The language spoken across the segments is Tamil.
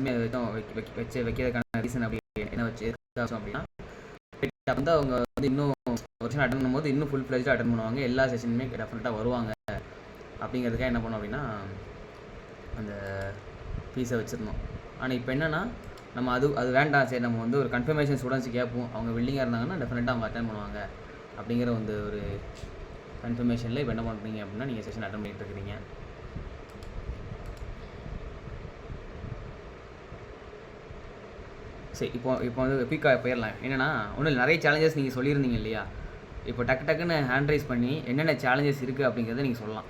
வைக்கிறதுக்கான ரீசன் அப்படி என்ன வச்சு அப்படின்னா வந்து அவங்க வந்து இன்னும் வருஷம் அட்டன் பண்ணும்போது இன்னும் ஃபுல் ஃப்ளெஜ்டாக அட்டன் பண்ணுவாங்க, எல்லா செஷனுமே டெஃபினட்டாக வருவாங்க அப்படிங்கிறதுக்காக என்ன பண்ணோம் அப்படின்னா அந்த ஃபீஸை வச்சுருந்தோம். ஆனால் இப்போ என்னென்னா நம்ம அது வேண்டாம், சரி நம்ம வந்து ஒரு கன்ஃபர்மேஷன் ஸ்டூடெண்ட்ஸ் கேட்போம், அவங்க வில்லிங்காக இருந்தாங்கன்னா டெஃபினட்டாக அவங்க அட்டன் பண்ணுவாங்க அப்படிங்கிற வந்து ஒரு கன்ஃபர்மேஷனில் இப்போ என்ன பண்ணுறீங்க அப்படின்னா நீங்கள் செஷன் அட்டன் பண்ணிகிட்டு இருக்கிறீங்க. சரி, இப்போ வந்து குயிக்காக போயிடலாம். என்னென்னா ஒன்றும் நிறைய சேலஞ்சஸ் நீங்கள் சொல்லியிருந்தீங்க இல்லையா, இப்போ டக்குன்னு ஹேண்ட் ரைஸ் பண்ணி என்னென்ன சேலஞ்சஸ் இருக்குது அப்படிங்கிறத நீங்கள் சொல்லலாம்.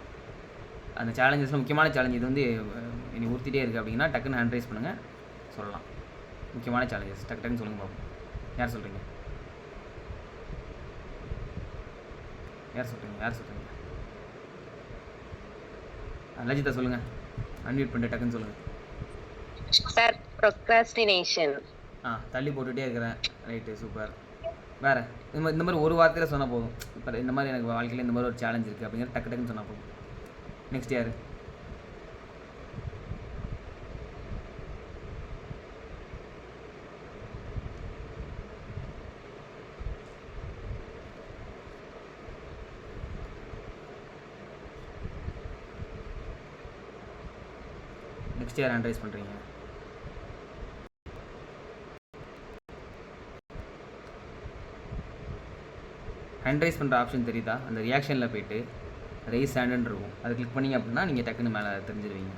அந்த சேலஞ்சஸில் முக்கியமான சேலஞ்ச் இது வந்து இனி ஊற்றிட்டே இருக்குது அப்படின்னா டக்குன்னு ஹேண்ட் ரைஸ் பண்ணுங்கள், சொல்லலாம். முக்கியமான சேலஞ்சஸ் டக்குன்னு சொல்லுங்கள் பாப்போம். யார் சொல்கிறீங்க? லஜிதா சொல்லுங்கள், அன்மியூட் பண்ணிட்டு டக்குன்னு சொல்லுங்கள். Sir, procrastination. தள்ளி போட்டுகிட்டே இருக்கிறேன். Right, super. வேறு இந்த மாதிரி ஒரு வார்த்தையில் சொன்னால் போதும். இப்போ இந்த மாதிரி எனக்கு வாழ்க்கையில் இந்த மாதிரி ஒரு சேலஞ்ச் இருக்குது அப்படிங்கிற டக்குன்னு சொன்னால் போதும். நெக்ஸ்ட் யார்? ஹேண்ட் ரைஸ் பண்ணுறீங்க? ஹேண்ட் ரைஸ் பண்ணுற ஆப்ஷன் தெரியுதா? அந்த ரியாக்ஷனில் போய்ட்டு ரைஸ் ஹேண்டுன்னு இருக்கும், அதை கிளிக் பண்ணிங்க அப்படின்னா நீங்கள் டக்குன்னு மேலே தெரிஞ்சிருவீங்க.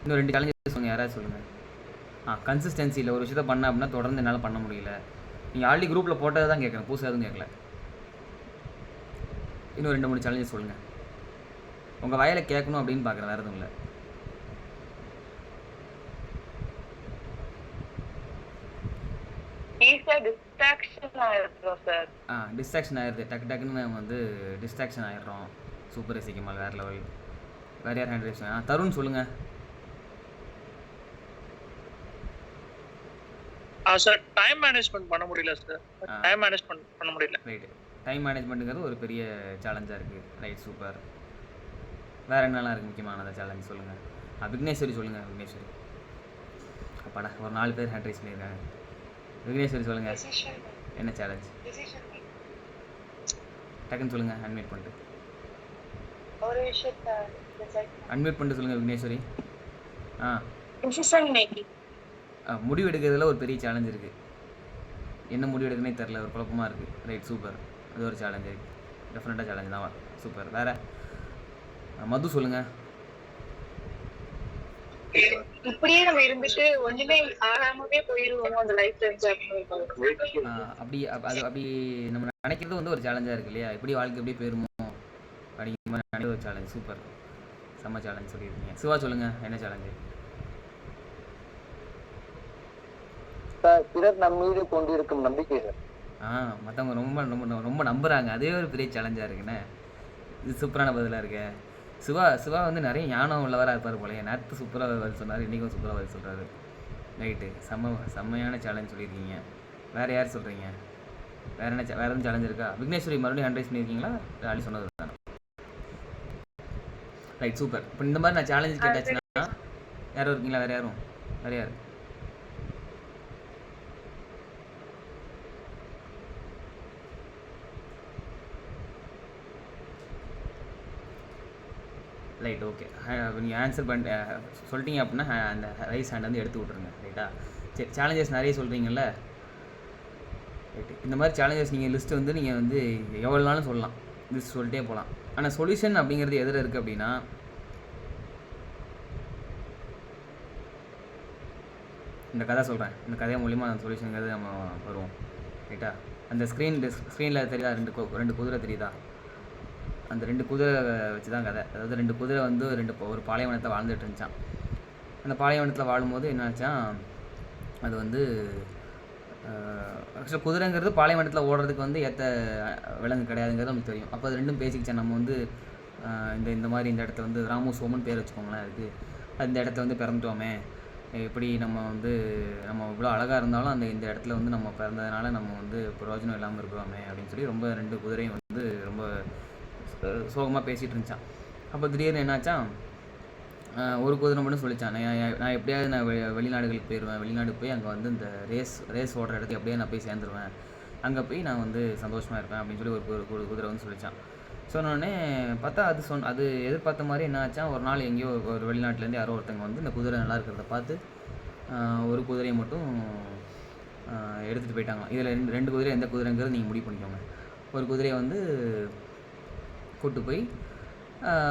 இன்னும் 2 சேலஞ்சஸ் சொல்லுங்கள், யாராவது சொல்லுங்கள். கன்சிஸ்டன்சியில் ஒரு விஷயத்தை பண்ண அப்படின்னா தொடர்ந்து என்னால் பண்ண முடியல. நீங்கள் ஆல்ரெடி குரூப்பில் போட்டதை தான் கேட்குறேன், புதுசாக எதுவும் கேட்கல. இன்னும் 2-3 சேலஞ்சஸ் சொல்லுங்கள். உங்கள் வாயில் கேட்கணும் அப்படின்னு பார்க்குறேன், வேறு எதுவும் இல்லை. டிஸ்ட்ராக்ஷன் ஆயிடுது, டக்குன்னு நம்ம வந்து டிஸ்ட்ராக்ஷன் ஆயிடுறோம். சூப்பர் ரசிக்கமால், வேறு லெவல். வேறு யார் ஹேண்ட் ரைஸ்? தருண் சொல்லுங்கள். சார், டைம் மேனேஜ்மெண்ட் பண்ண முடியல சார். டைம் மேனேஜ்மெண்ட் பண்ண முடியல. ரைட், டைம் மேனேஜ்மெண்ட்டுங்கிறது ஒரு பெரிய சேலஞ்சாக இருக்குது. Right, super. வேறு என்னெல்லாம் இருக்குது முக்கியமானதை சேலஞ்ச் சொல்லுங்கள். விக்னேஸ்வரி சொல்லுங்கள். விக்னேஸ்வரி அப்பாடா, ஒரு 4 பேர் ஹேண்ட் ரைஸ் பண்ணியிருக்காங்க. விக்னேஸ்வரி சொல்லுங்கள், என்ன சேலஞ்ச்? டக்குன்னு சொல்லுங்கள், அன்மியூட் பண்ணிட்டு. அன்மியூட் பண்ணிட்டு சொல்லுங்கள் விக்னேஸ்வரி. முடிவு எடுக்கிறதுல ஒரு பெரிய சேலஞ்ச் இருக்குது. என்ன முடிவு எடுக்குன்னே தெரில, ஒரு குழப்பமாக இருக்குது. Right, super. அது ஒரு சேலஞ்சு இருக்குது, டெஃபினட்டாக சேலஞ்சு தான். சூப்பர். வேறு மது சொல்லுங்கள். இப்படியே நம்ம இருந்துட்டு ஒண்ணுமே ஆகாமவே போயிருவோம் அந்த லைஃப்ல அப்படி நம்ம நினைக்கிறது வந்து ஒரு சேலஞ்சாக இருக்கு இல்லையா, எப்படி வாழ்க்கை எப்படி போயிருமோ அப்படிங்கிற மாதிரி நினைக்கிற ஒரு சேலஞ்ச். சூப்பர், செம்ம சேலஞ்ச் சொல்லியிருக்கீங்க. சிவா சொல்லுங்கள், என்ன சேலஞ்சு? பிறர் நம் மீது கொண்டிருக்கும் நம்பிக்கை. மற்றவங்க ரொம்ப ரொம்ப ரொம்ப நம்புகிறாங்க, அதே ஒரு பெரிய சேலஞ்சாக இருக்குண்ணே. இது சூப்பரான பதிலாக இருக்கு. சிவா வந்து நிறைய ஞானம் உள்ளவராக இருப்பார் போல. நேற்று சூப்பராக பதில் சொன்னார், இன்றைக்கும் சூப்பராக பதில் சொல்கிறாரு. ரைட்டு, செம்மையான சேலஞ்ச் சொல்லியிருக்கீங்க. வேறு யார் சொல்கிறீங்க? வேறு எதுவும் சேலஞ்ச் இருக்கா? விக்னேஸ்வரி மறுபடியும் ஹேண்ட் ரைஸ் பண்ணியிருக்கீங்களா? அப்படி சொன்னது தானே. Right, super. இப்போ இந்த மாதிரி நான் சேலஞ்ச் கேட்டாச்சுன்னா யாரும் இருக்கீங்களா? வேறு யார்? Right, okay. நீங்கள் ஆன்சர் சொல்லிட்டீங்க அப்படின்னா அந்த ரைஸ் ஹேண்ட் வந்து எடுத்து விட்ருங்க. ரைட்டா? சரி, சேலஞ்சஸ் நிறைய சொல்கிறீங்கல்ல. ரைட்டு, இந்த மாதிரி சேலஞ்சஸ் நீங்கள் லிஸ்ட்டு வந்து நீங்கள் வந்து எவ்வளோ நாளும் சொல்லலாம், லிஸ்ட் சொல்லிட்டே போகலாம். ஆனால் சொல்யூஷன் அப்படிங்கிறது எதில் இருக்குது அப்படின்னா, இந்த கதை சொல்கிறேன், இந்த கதை மூலிமா அந்த சொல்யூஷனுங்கிறது நம்ம வருவோம். ரைட்டா? அந்த ஸ்க்ரீனில் தெரியுதா? ரெண்டு குதிரை தெரியுதா? அந்த 2 குதிரை வச்சு தான் கதை. அதாவது 2 குதிரை வந்து ஒரு பாலைவனத்தில் வாழ்ந்துட்டு இருந்துச்சான். அந்த பாலைவனத்தில் வாழும்போது என்னாச்சான், அது வந்து ஆக்சுவலாக குதிரைங்கிறது பாலைவனத்தில் ஓடுறதுக்கு வந்து ஏற்ற விலங்கு கிடையாதுங்கிறது நமக்கு தெரியும். அப்போ அது 2ம் பேசிக்கிச்சா, நம்ம வந்து இந்த மாதிரி இந்த இடத்த வந்து ராமு சோமன் பேர் வச்சுக்கோங்களேன், அதுக்கு அந்த இடத்த வந்து பிறந்துட்டோமே, எப்படி நம்ம இவ்வளோ அழகாக இருந்தாலும் இந்த இடத்துல வந்து நம்ம பிறந்ததுனால நம்ம வந்து பிரயோஜனம் இல்லாமல் இருக்கிறோமே அப்படின்னு சொல்லி ரொம்ப 2 குதிரையும் வந்து ரொம்ப சோகமாக பேசிகிட்டு இருந்துச்சான். அப்போ திடீர்னு என்னாச்சா, ஒரு குதிரை மட்டும் சொல்லிச்சான், நான் எப்படியாவது நான் வெளிநாடுகளுக்கு போயிடுவேன், வெளிநாடு போய் அங்கே வந்து இந்த ரேஸ் ஓடுற இடத்துக்கு எப்படியாவது நான் போய் சேர்ந்துருவேன், அங்கே போய் நான் வந்து சந்தோஷமாக இருப்பேன் அப்படின்னு சொல்லி ஒரு குதிரை வந்து சொல்லிச்சான். சொன்னோடனே பார்த்தா அது எதிர்பார்த்த மாதிரி என்ன ஆச்சான், ஒரு நாள் எங்கேயோ ஒரு வெளிநாட்டிலேருந்து யாரோ ஒருத்தங்க வந்து இந்த குதிரை நல்லா இருக்கிறத பார்த்து ஒரு குதிரையை மட்டும் எடுத்துகிட்டு போயிட்டாங்க. இதில் ரெண்டு குதிரை எந்த குதிரைங்கிறது நீங்கள் முடிவு பண்ணிக்கோங்க. ஒரு குதிரையை வந்து கூப்பிட்டு போய்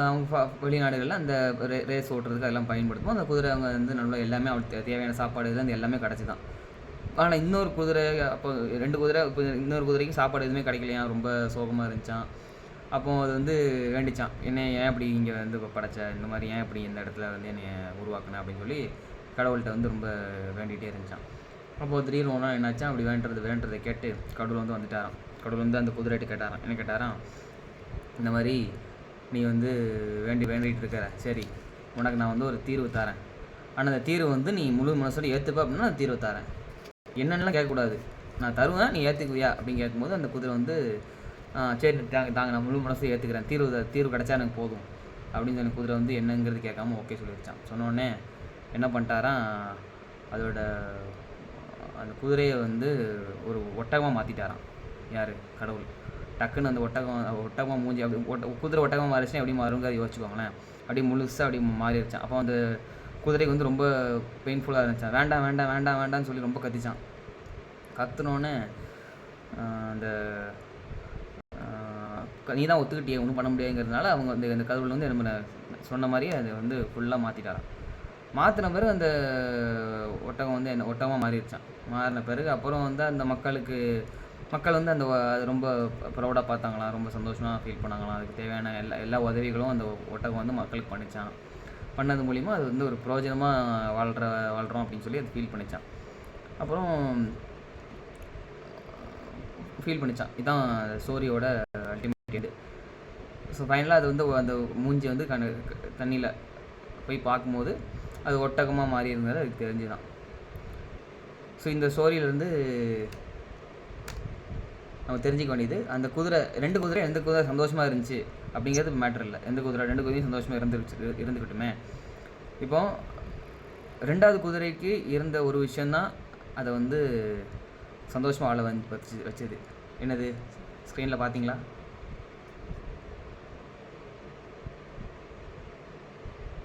அவங்க வெளிநாடுகளில் அந்த ரேஸ் ஓட்டுறதுக்கு அதெல்லாம் பயன்படுத்தும். அந்த குதிரை அவங்க வந்து நல்லா எல்லாமே அவங்களுக்கு தேவையான சாப்பாடு இதுலேருந்து எல்லாமே கிடச்சி தான். ஆனால் இன்னொரு குதிரை அப்போ 2 குதிரை, இப்போ இன்னொரு குதிரைக்கு சாப்பாடு எதுவுமே கிடைக்கலையா, ரொம்ப சோகமாக இருந்துச்சான். அப்போது அது வந்து வேண்டிச்சான், என்னை ஏன் இப்படி இங்கே வந்து படைச்ச, இந்த மாதிரி ஏன் இப்படி இந்த இடத்துல வந்து என்னை உருவாக்குனேன் அப்படின்னு சொல்லி கடவுள்கிட்ட வந்து ரொம்ப வேண்டிகிட்டே இருந்துச்சான். அப்போது திடீர்னு ஒன்றா என்னாச்சான், அப்படி வேண்டுறதை கேட்டு கடவுள் வந்து வந்துட்டாராம். கடவுள் வந்து அந்த குதிரைட்டு என்ன கேட்டாராம், இந்த மாதிரி நீ வந்து வேண்டிகிட்டு இருக்கிற, சரி உனக்கு நான் வந்து ஒரு தீர்வு தரேன், ஆனால் அந்த தீர்வு வந்து நீ முழு மனசோடு ஏற்றுப்ப அப்படின்னா நான் தீர்வு தரேன், என்னென்னலாம் கேட்கக்கூடாது, நான் தருவேன், நீ ஏற்றுக்குவியா அப்படின்னு கேட்கும்போது அந்த குதிரை வந்து சரி தாங்க நான் முழு மனசு ஏற்றுக்கிறேன், தீர்வு கிடச்சா எனக்கு போதும் அப்படின்னு சொல்லி குதிரை வந்து என்னங்கிறது கேட்காம ஓகே சொல்லிடுச்சான். சொன்னோடனே என்ன பண்ணிட்டாராம், அதோட அந்த குதிரையை வந்து ஒரு ஒட்டகமாக மாற்றிட்டாராம். யார்? கடவுள். டக்குன்னு அந்த ஒட்டகமாக மூஞ்சி அப்படி குதிரை ஒட்டகமாக மாறிச்சுன்னா எப்படி மாறுங்கிறத யோசிச்சுக்கோங்களேன். அப்படியே முழுசாக அப்படி மாறிடுச்சான். அப்போ அந்த குதிரைக்கு வந்து ரொம்ப பெயின்ஃபுல்லாக இருந்துச்சான். வேண்டாம் வேண்டாம் வேண்டாம் வேண்டாம்னு சொல்லி ரொம்ப கத்திச்சான். கத்துனோடனே அந்த நீ தான் ஒத்துக்கிட்டியே, ஒன்றும் பண்ண முடியாதுங்கிறதுனால அவங்க வந்து அந்த கடவுள் வந்து நம்ம சொன்ன மாதிரியே அதை வந்து ஃபுல்லாக மாற்றிட்டாராம். மாற்றின பிறகு அந்த ஒட்டகம் வந்து ஒட்டகமாக மாறிடுச்சான். மாறின பிறகு அப்புறம் வந்து அந்த மக்கள் வந்து அந்த ரொம்ப ப்ரௌடாக பார்த்தாங்களாம், ரொம்ப சந்தோஷமாக ஃபீல் பண்ணாங்களாம். அதுக்கு தேவையான எல்லா உதவிகளும் அந்த ஒட்டகம் வந்து மக்களுக்கு பண்ணிச்சான். பண்ணது மூலிமா அது வந்து ஒரு பிரயோஜனமாக வாழ்கிறோம் அப்படின்னு சொல்லி அது ஃபீல் பண்ணிச்சான். அப்புறம் ஃபீல் பண்ணிச்சான். இதுதான் ஸ்டோரியோட அல்டிமேட் இது. ஸோ ஃபைனலாக அது வந்து அந்த மூஞ்சி வந்து தண்ணியில் போய் பார்க்கும்போது அது ஒட்டகமாக மாறி இருந்தது அதுக்கு தெரிஞ்சுதான். ஸோ இந்த ஸ்டோரியிலேருந்து நம்ம தெரிஞ்சிக்க வேண்டியது, அந்த குதிரை எந்த குதிரை சந்தோஷமாக இருந்துச்சு அப்படிங்கிறது மேட்டர் இல்லை. ரெண்டு குதிரையும் சந்தோஷமாக இருந்துக்கிட்டுமே. இப்போ 2வது குதிரைக்கு இருந்த ஒரு விஷயந்தான் அதை வந்து சந்தோஷமாக வாழ வச்சது. என்னது? ஸ்க்ரீனில் பார்த்தீங்களா?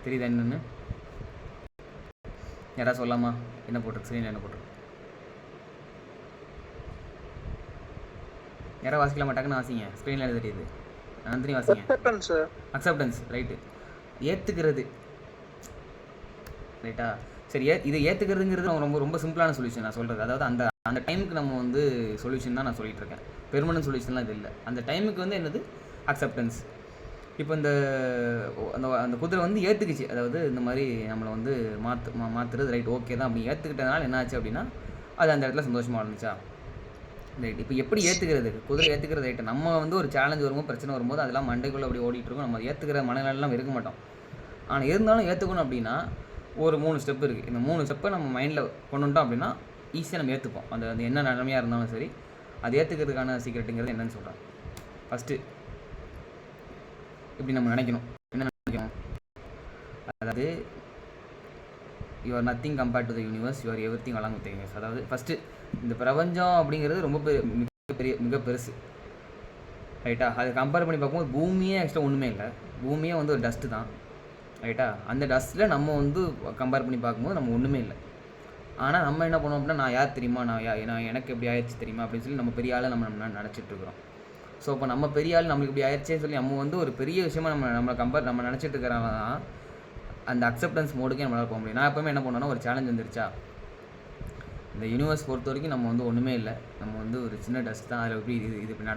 தெரியுதா என்னன்னு? யாராவது சொல்லலாமா? என்ன போட்டிருக்கு ஸ்க்ரீனில்? என்ன போட்டிருக்கு? யாராவது வாசிக்கலாமா? டக்குன்னு வாசிங்க. ஸ்க்ரீனில் என்ன தெரியுது? நந்தினி வாசிங்க. அக்செப்டன்ஸ். ரைட்டு. ஏற்றுக்கிறது. ரைட்டா? சரி, இதை ஏற்றுக்கிறதுங்கிறது ரொம்ப ரொம்ப சிம்பிளான சொல்யூஷன் நான் சொல்கிறது. அதாவது அந்த டைமுக்கு நம்ம வந்து சொல்யூஷன் தான் நான் சொல்லிகிட்டு இருக்கேன். பெர்மனன்ட் சொல்யூஷன்லாம் இது இல்லை. அந்த டைமுக்கு வந்து என்னது? அக்செப்டன்ஸ். இப்போ அந்த குதிரை வந்து ஏற்றுக்குச்சு. அதாவது இந்த மாதிரி நம்மளை வந்து மாற்றுறது ரைட், ஓகே தான் அப்படி ஏற்றுக்கிட்டதுனால என்ன ஆச்சு அப்படின்னா அது அந்த இடத்துல சந்தோஷமாக இருந்துச்சா? ரைட். இப்போ எப்படி ஏற்றுக்கிறது? குதிரை ஏற்றுக்கிறது ரைட்டு. நம்ம வந்து ஒரு சேலஞ்ச் வரும்போது, பிரச்சனை வரும்போது அதெல்லாம் மண்டைக்குள்ளே அப்படி ஓடிட்டு இருக்கோம். நம்ம ஏற்றுக்கிற மனநிலையெல்லாம் இருக்க மாட்டோம். ஆனால் இருந்தாலும் ஏற்றுக்கணும் அப்படின்னா ஒரு 3 ஸ்டெப் இருக்குது. இந்த 3 ஸ்டெப்பை நம்ம மைண்டில் கொண்டு வந்துட்டோம் அப்படின்னா ஈஸியாக நம்ம ஏற்றுப்போம். அது என்ன நிலைமையாக இருந்தாலும் சரி, அது ஏற்றுக்கிறதுக்கான சீக்ரெட்டுங்கிறது என்னன்னு சொல்கிறேன். ஃபஸ்ட்டு இப்படி நம்ம நினைக்கணும். என்ன நினைக்கணும்? அதாவது you are nothing compared to the universe, you are everything along with the universe. அதாவது ஃபஸ்ட்டு இந்த பிரபஞ்சம் அப்படிங்கிறது ரொம்ப மிக பெருசு. ரைட்டா? அதை கம்பேர் பண்ணி பார்க்கும்போது பூமியே ஆக்சுவலாக ஒன்றுமே இல்லை. பூமியே வந்து ஒரு டஸ்ட்டு தான். ரைட்டா? அந்த டஸ்ட்டில் நம்ம வந்து கம்பேர் பண்ணி பார்க்கும்போது நம்ம ஒன்றுமே இல்லை. ஆனால் நம்ம என்ன பண்ணுவோம் அப்படின்னா, நான் யார் தெரியுமா, நான் எனக்கு எப்படி ஆயிடுச்சு தெரியுமா அப்படின்னு சொல்லி நம்ம பெரிய ஆளை நம்ம நினச்சிட்ருக்குறோம். ஸோ இப்போ நம்ம பெரிய ஆள் நம்மளுக்கு இப்படி ஆயிடுச்சேன்னு சொல்லி நம்ம வந்து ஒரு பெரிய விஷயமா நம்ம நினச்சிட்டு இருக்கிறனால தான் அந்த அக்செப்டன்ஸ் மோடுக்கே நம்மளால் போக முடியும். நான் எப்போவுமே என்ன பண்ணுவேன்னா, ஒரு சேலஞ்ச் வந்துருச்சா, இந்த யூனிவர்ஸ் பொறுத்த வரைக்கும் நம்ம வந்து ஒன்றுமே இல்லை, நம்ம வந்து ஒரு சின்ன டஸ்ட் தான், அதில் எப்படி இது இப்படி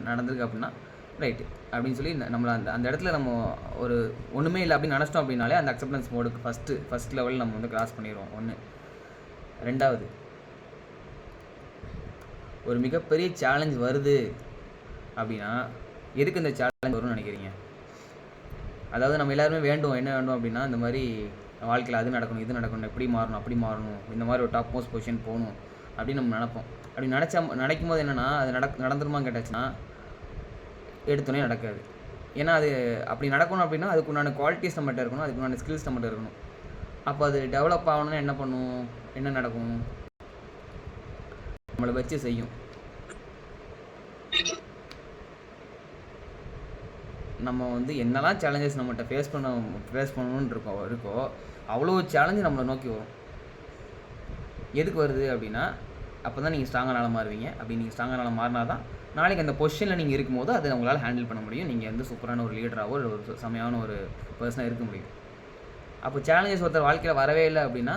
நடந்திருக்கு அப்படின்னா ரைட்டு அப்படின்னு சொல்லி நம்மளை அந்த இடத்துல நம்ம ஒரு ஒன்றுமே இல்லை அப்படின்னு நினச்சிட்டோம் அப்படின்னாலே அந்த அக்செப்டன்ஸ் மோடுக்கு ஃபஸ்ட் லெவலில் நம்ம வந்து கிராஸ் பண்ணிடுவோம். 1. 2வது, ஒரு மிகப்பெரிய சேலஞ்ச் வருது அப்படின்னா எதுக்கு இந்த சேலஞ்ச் வரும்னு நினைக்கிறீங்க? அதாவது நம்ம எல்லாருமே என்ன வேண்டும் அப்படின்னா, இந்த மாதிரி வாழ்க்கையில் அது நடக்கணும், இது நடக்கணும், எப்படி மாறணும், அப்படி மாறணும், இந்த மாதிரி ஒரு டாப் மோஸ்ட் பொசிஷன் போகணும் அப்படின்னு நம்ம நினைப்போம். அப்படி நினைக்கும் போது என்னென்னா அது நடந்துருமான்னு கேட்டாச்சுன்னா எடுத்தோன்னே நடக்காது. ஏன்னா அது அப்படி நடக்கணும் அப்படின்னா அதுக்குண்டான குவாலிட்டிஸ் நம்மகிட்ட இருக்கணும், அதுக்குண்டான ஸ்கில்ஸ் நம்மகிட்ட இருக்கணும். அப்போ அது டெவலப் ஆகணும்னா என்ன பண்ணும், என்ன நடக்கும், நம்மளை வச்சு செய்யும். நம்ம வந்து என்னெல்லாம் சேலஞ்சஸ் நம்மகிட்ட ஃபேஸ் பண்ணணும்னு இருக்கோ அவ்வளோ சேலஞ்சு நம்மளை நோக்கி வரும். எதுக்கு வருது அப்படின்னா அப்போ தான் நீங்கள் ஸ்ட்ராங்காக நாளாக மாறுவீங்க. அப்படி நீங்கள் ஸ்ட்ராங்காக நாளாக மாறினா தான் நாளைக்கு அந்த பொசிஷனில் நீங்கள் இருக்கும்போது அதை உங்களால் ஹேண்டில் பண்ண முடியும். நீங்கள் வந்து சூப்பரான ஒரு லீடராகவோ ஒரு செமையான ஒரு பர்சனாக இருக்க முடியும். அப்போ சேலஞ்சஸ் ஒருத்தர் வாழ்க்கையில் வரவே இல்லை அப்படின்னா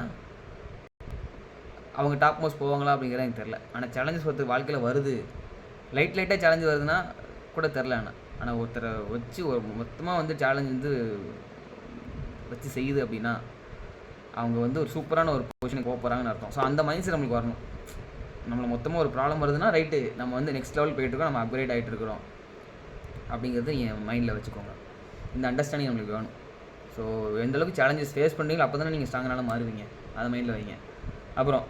அவங்க டாப் மோஸ்ட் போவாங்களா அப்படிங்கிறது எனக்கு தெரில. ஆனால் சேலஞ்சஸ் ஒருத்தர் வாழ்க்கையில் வருது, லைட்டாக சேலஞ்சு வருதுன்னா கூட தெரில. ஆனால் ஒருத்தரை வச்சு ஒரு மொத்தமாக வந்து சேலஞ்ச் வந்து வச்சு செய்யுது அப்படின்னா அவங்க வந்து ஒரு சூப்பரான ஒரு பொசிஷனுக்கு போக போகிறாங்கன்னு அர்த்தம். ஸோ அந்த மைண்ட் செட் நம்மளுக்கு வரணும். நம்மளை மொத்தமாக ஒரு ப்ராப்ளம் வருதுன்னா ரைட்டு, நம்ம வந்து நெக்ஸ்ட் லெவல் போயிட்டுருக்கோம், நம்ம அப்கிரேட் ஆகிட்டு இருக்கிறோம் அப்படிங்கிறது என் மைண்டில் வச்சுக்கோங்க. இந்த அண்டர்ஸ்டாண்டிங் நம்மளுக்கு வேணும். ஸோ எந்தளவுக்கு சேலஞ்சஸ் ஃபேஸ் பண்ணுறீங்களோ அப்போ தானே நீங்கள் ஸ்ட்ராங்கானால மாறுவீங்க. அதை மைண்டில் வைங்க. அப்புறம்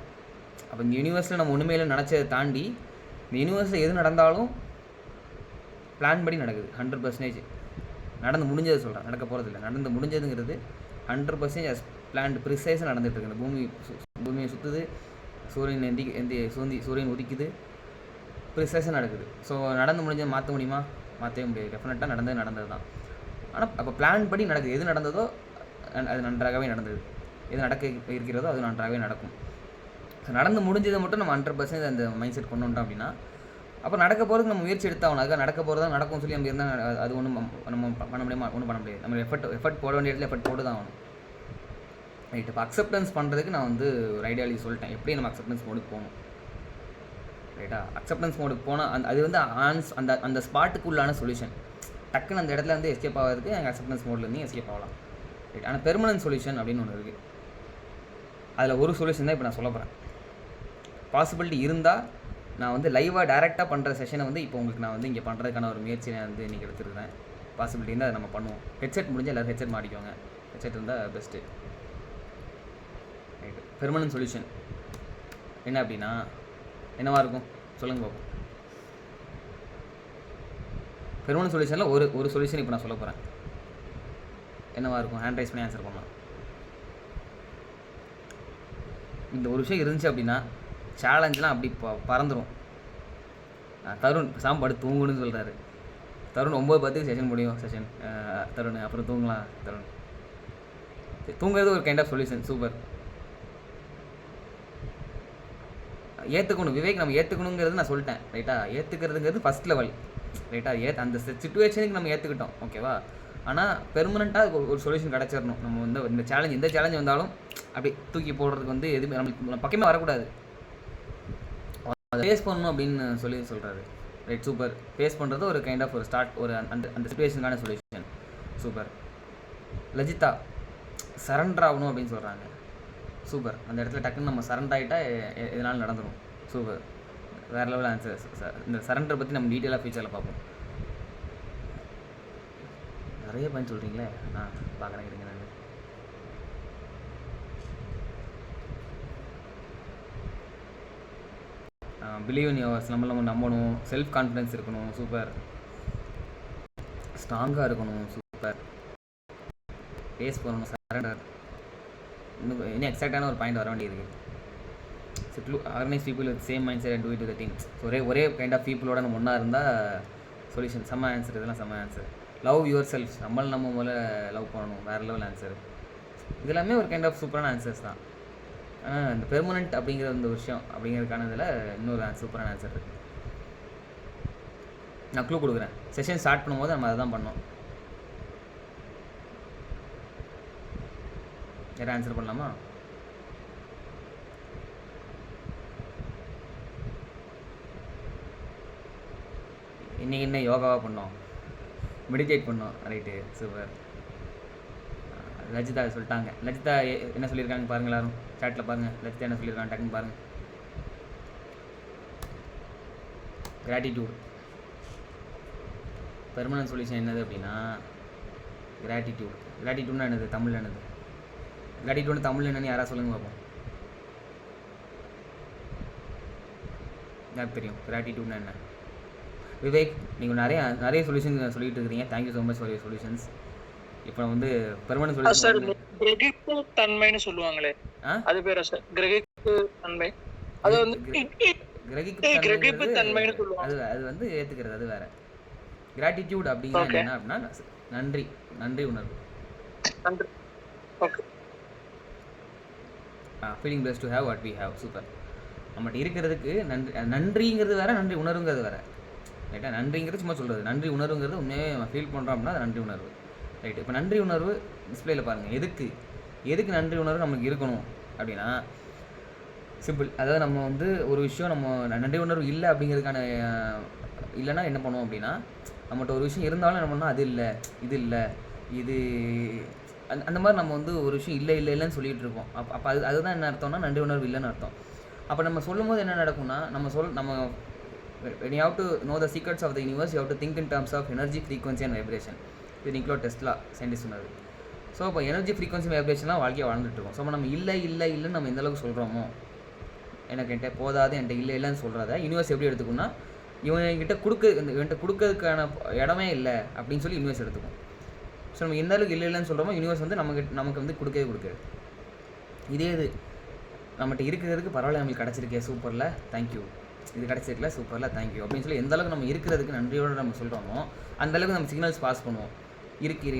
அப்போ இந்த யூனிவர்ஸில் நம்ம ஒன்றுமே நினச்சதை தாண்டி இந்த யூனிவர்ஸில் எது நடந்தாலும் பிளான் படி நடக்குது. 100% நடந்து முடிஞ்சது சொல்கிறேன், நடக்க போகிறது இல்லை. நடந்து முடிஞ்சதுங்கிறது 100% as planned ப்ரிசைஸாக நடந்துகிட்ருக்கு. இந்த பூமியை சுற்றுது, சூரியன் உதிக்குது, ப்ரிசைஸாக நடக்குது. ஸோ நடந்து முடிஞ்சதை மாற்ற முடியுமா? மாற்றவே முடியாது. டெஃபினட்டாக நடந்தது தான். ஆனால் அப்போ பிளான் படி நடக்குது. எது நடந்ததோ அது நன்றாகவே நடந்தது, எது நடக்க இருக்கிறதோ அது நன்றாகவே நடக்கும். ஸோ நடந்து முடிஞ்சதை மட்டும் நம்ம 100% அந்த மைண்ட் செட் கொண்டு வந்துட்டோம் அப்படின்னா அப்போ நடக்க போகிறதுக்கு நம்ம முயற்சி எடுத்தாகணும். அதுக்காக நடக்க போகிறதா நடக்கும் சொல்லி நம்ம இருந்தால் அது ஒன்றும் நம்ம பண்ண முடியாது. நம்ம எஃபர்ட் போட வேண்டிய இடத்துல எஃபர்ட் போட்டு தான் ஆகணும். ரைட். இப்போ அக்செப்டன்ஸ் பண்ணுறதுக்கு நான் வந்து ஒரு ஐடியாலஜி சொல்லிட்டேன், எப்படி நம்ம அக்செப்டன்ஸ் மோடுக்கு போகணும். ரைட்டா? அக்செப்டன்ஸ் மோடுக்கு போனால் அது வந்து அந்த ஸ்பாட்டுக்கு உள்ளான சொல்யூஷன். டக்குன்னு அந்த இடத்துல வந்து எஸ்கேப் ஆகிறதுக்கு எங்கள் அக்செப்டன்ஸ் மோட்லேருந்து எஸ்கேப் ஆகலாம். ரைட். ஆனால் பெர்மனன்ட் சொல்யூஷன் அப்படின்னு ஒன்று இருக்குது. அதில் ஒரு சொல்யூஷன் தான் இப்போ நான் சொல்ல போகிறேன். பாசிபிலிட்டி இருந்தால் நான் வந்து லைவாக டேரெக்டாக பண்ணுற செஷனை வந்து இப்போ உங்களுக்கு நான் வந்து இங்கே பண்ணுறதுக்கான ஒரு முயற்சியை நான் வந்து இன்றைக்கி எடுத்துருக்கேன். பாசிபிலிட்டி இருந்தால் அதை நம்ம பண்ணுவோம். ஹெட்செட் முடிஞ்சு எல்லோரும் ஹெட்செட் மாட்டிக்கோங்க. ஹெட்செட் இருந்தால் பெஸ்ட்டு. ரைட்டு. பெர்மனன்ட் சொல்யூஷன் என்ன அப்படின்னா என்னவாக இருக்கும் சொல்லுங்கள் பார்ப்போம். பெர்மனன்ட் சொல்யூஷனில் ஒரு சொல்யூஷன் இப்போ நான் சொல்ல போகிறேன். என்னவாக இருக்கும்? ஹேண்ட் ரைஸ் பண்ணி ஆன்சர் பண்ணலாம். இந்த ஒரு விஷயம் இருந்துச்சு அப்படின்னா சேலஞ்செலாம் அப்படி பறந்துடும். தருண் சாம்பாடு தூங்கணும்னு சொல்கிறாரு. தருண் 9:10 செஷன் முடியும். தருண் அப்புறம் தூங்கலாம். தருண் தூங்குறது ஒரு கைண்ட் ஆஃப் சொல்யூஷன். சூப்பர். ஏற்றுக்கணும் விவேக், நம்ம ஏற்றுக்கணுங்கிறது நான் சொல்லிட்டேன். ரைட்டா? ஏற்றுக்கிறதுங்கிறது ஃபஸ்ட் லெவல். ரைட்டா? அந்த சிச்சுவேஷனுக்கு நம்ம ஏற்றுக்கிட்டோம். ஓகேவா? ஆனால் பெர்மனெண்ட்டாக ஒரு சொல்யூஷன் கிடச்சிடணும். நம்ம வந்து எந்த சேலஞ்ச் வந்தாலும் அப்படி தூக்கி போடுறதுக்கு வந்து எதுவுமே நம்ம பக்கமே வரக்கூடாது. அதை ஃபேஸ் பண்ணணும் அப்படின்னு சொல்கிறாரு. ரைட். சூப்பர். ஃபேஸ் பண்ணுறது ஒரு கைண்ட் ஆஃப் ஒரு ஸ்டார்ட், ஒரு அந்த சிச்சுவேஷனுக்கான சொல்யூஷன். சூப்பர். லஜிதா சரண்டர் ஆகணும் அப்படின்னு சொல்கிறாங்க. சூப்பர். அந்த இடத்துல டக்குன்னு நம்ம சரண்டர் ஆகிட்டா எதனாலும் நடந்துடும். சூப்பர். வேறு லெவல் ஆன்சர். இந்த சரண்டரை பற்றி நம்ம டீட்டெயிலாக ஃபியூச்சரில் பார்ப்போம். நிறைய பாயிண்ட் சொல்கிறீங்களே, பார்க்குறேன். இருங்க. Believe in yours. நம்ம நம்பணும். செல்ஃப் கான்ஃபிடென்ஸ் இருக்கணும். சூப்பர். ஸ்ட்ராங்காக இருக்கணும். சூப்பர். ஃபேஸ் பண்ணணும். சரண்டர். இன்னும் எக்ஸாக்டான ஒரு பாயிண்ட் வர வேண்டியது. Organise people with same mind set and do it to the team. ஒரே கைண்ட் ஆஃப் பீப்புளோட நம்ம ஒன்றா இருந்தால் சொல்யூஷன். செம்ம ஆன்சர். இதெல்லாம் செம்ம ஆன்சர். Love your self. நம்ம முதல்ல லவ் பண்ணணும். வேறு லெவல் ஆன்சர். இதெல்லாமே ஒரு கைண்ட் ஆஃப் சூப்பரான ஆன்சர்ஸ் தான். இந்த பெர்மனெண்ட் அப்படிங்கிற இந்த விஷயம் அப்படிங்கிறதுக்கான இதில் இன்னொரு சூப்பரான ஆன்சர் இருக்குது. நான் க்ளூ கொடுக்குறேன். செஷன் ஸ்டார்ட் பண்ணும்போது நம்ம அதை தான் பண்ணோம். வேறு ஆன்சர் பண்ணலாமா? இன்றைக்கி என்ன யோகாவாக பண்ணோம், மெடிடேட் பண்ணோம். ரைட்டு. சூப்பர். லஜிதா சொல்லிட்டாங்க. லஜிதா என்ன சொல்லியிருக்காங்க பாருங்கள். எல்லாரும் சாட்டில் பாருங்கள். லஜிதா என்ன சொல்லியிருக்காங்க டக்குன்னு பாருங்கள். கிராட்டிடியூட். பெர்மனன்ட் சொல்யூஷன் என்னது அப்படின்னா கிராட்டிடியூட். கிராட்டிடியூட்னா என்னது? தமிழ் என்னது? கிராட்டிடியூட் தமிழ் என்னன்னு யாராவது சொல்லுங்க பார்ப்போம். யாருக்கு தெரியும் கிராட்டிடியூட்னா என்ன? விவேக், நீங்கள் நிறைய சொல்யூஷன் சொல்லிட்டு இருக்கிறீங்க. Thank you so much for your solutions. இப்போ வந்து பெர்மனன்ட் சார் சொல்யூஷன் கிரகிப்பு தன்மைன்னு சொல்லுவாங்களே, அது பேரா சார்? கிரகிப்பு தன்மை, அது வந்து கிரகிப்பு தன்மைன்னு சொல்லுவாங்க. அது வந்து ஏற்றுக்கிறது, அது வேற. கிராட்டிடியூட் அப்படிங்கிறது என்ன அப்படின்னா நன்றி உணர்வு. நன்றி. Okay. Feeling bless to have what we have. Super. நம்மகிட்ட இருக்கிறதுக்கு நன்றிங்கிறது வேற, நன்றி உணர்வுங்கிறது வேற. ரைட்டா? நன்றிங்கிறது சும்மா சொல்கிறது, நன்றி உணர்வுங்கிறது உண்மையே நம்ம ஃபீல் பண்ணுறோம் அப்படின்னா அது நன்றி உணர்வு. ரைட்டு. இப்போ நன்றி உணர்வு டிஸ்பிளேயில் பாருங்கள். எதுக்கு நன்றி உணர்வு நமக்கு இருக்கணும் அப்படின்னா சிம்பிள். அதாவது நம்ம வந்து ஒரு விஷயம் நம்ம நன்றி உணர்வு இல்லை அப்படிங்கிறதுக்கான இல்லைன்னா என்ன பண்ணுவோம் அப்படின்னா, நம்மகிட்ட ஒரு விஷயம் இருந்தாலும் என்ன பண்ணால் அது இல்லை, இது இல்லை, இது அந்த மாதிரி நம்ம வந்து ஒரு விஷயம் இல்லைன்னு சொல்லிகிட்டு இருப்போம். அப்போ அதுதான் என்ன அர்த்தம்னா நன்றி உணர்வு இல்லைன்னு அர்த்தம். அப்போ நம்ம சொல்லும் போது என்ன நடக்கும்னா, நம்ம when you have to know the secrets of the universe, you have to think in terms of energy, frequency and vibration. இது நிக்கோலா டெஸ்லா சயின்டிஸ்ட் சொன்னது. ஸோ இப்போ எனர்ஜி, ஃப்ரீக்வன்சி, வைப்ரேஷன்லாம் வாழ்க்கையை வாழ்ந்துட்டு இருக்கோம். ஸோ அப்போ நம்ம இல்லைன்னு நம்ம எந்த அளவுக்கு சொல்கிறோமோ, என்கிட்ட போதாது, என்கிட்ட இல்லைன்னு சொல்கிறத யூனிவர்ஸ் எப்படி எடுத்துக்கும்னா, இவன்கிட்ட கொடுக்கறதுக்கான இடமே இல்லை அப்படின்னு சொல்லி யூனிவர்ஸ் எடுத்துக்கும். ஸோ நம்ம எந்த அளவுக்கு இல்லைன்னு சொல்கிறோமோ யூனிவர்ஸ் வந்து நமக்கு வந்து கொடுக்காது. இதே இது நம்மகிட்ட இருக்கிறதுக்கு பரவாயில்ல, நம்மளுக்கு கிடச்சிருக்கே, சூப்பரில் தேங்க்யூ, இது கிடச்சிருக்கல, சூப்பரில் தேங்க்யூ அப்படின்னு சொல்லி எந்த அளவுக்கு நம்ம இருக்கிறதுக்கு நன்றியோடு நம்ம சொல்கிறோமோ அந்தளவுக்கு நம்ம சிக்னல்ஸ் பாஸ் பண்ணுவோம்.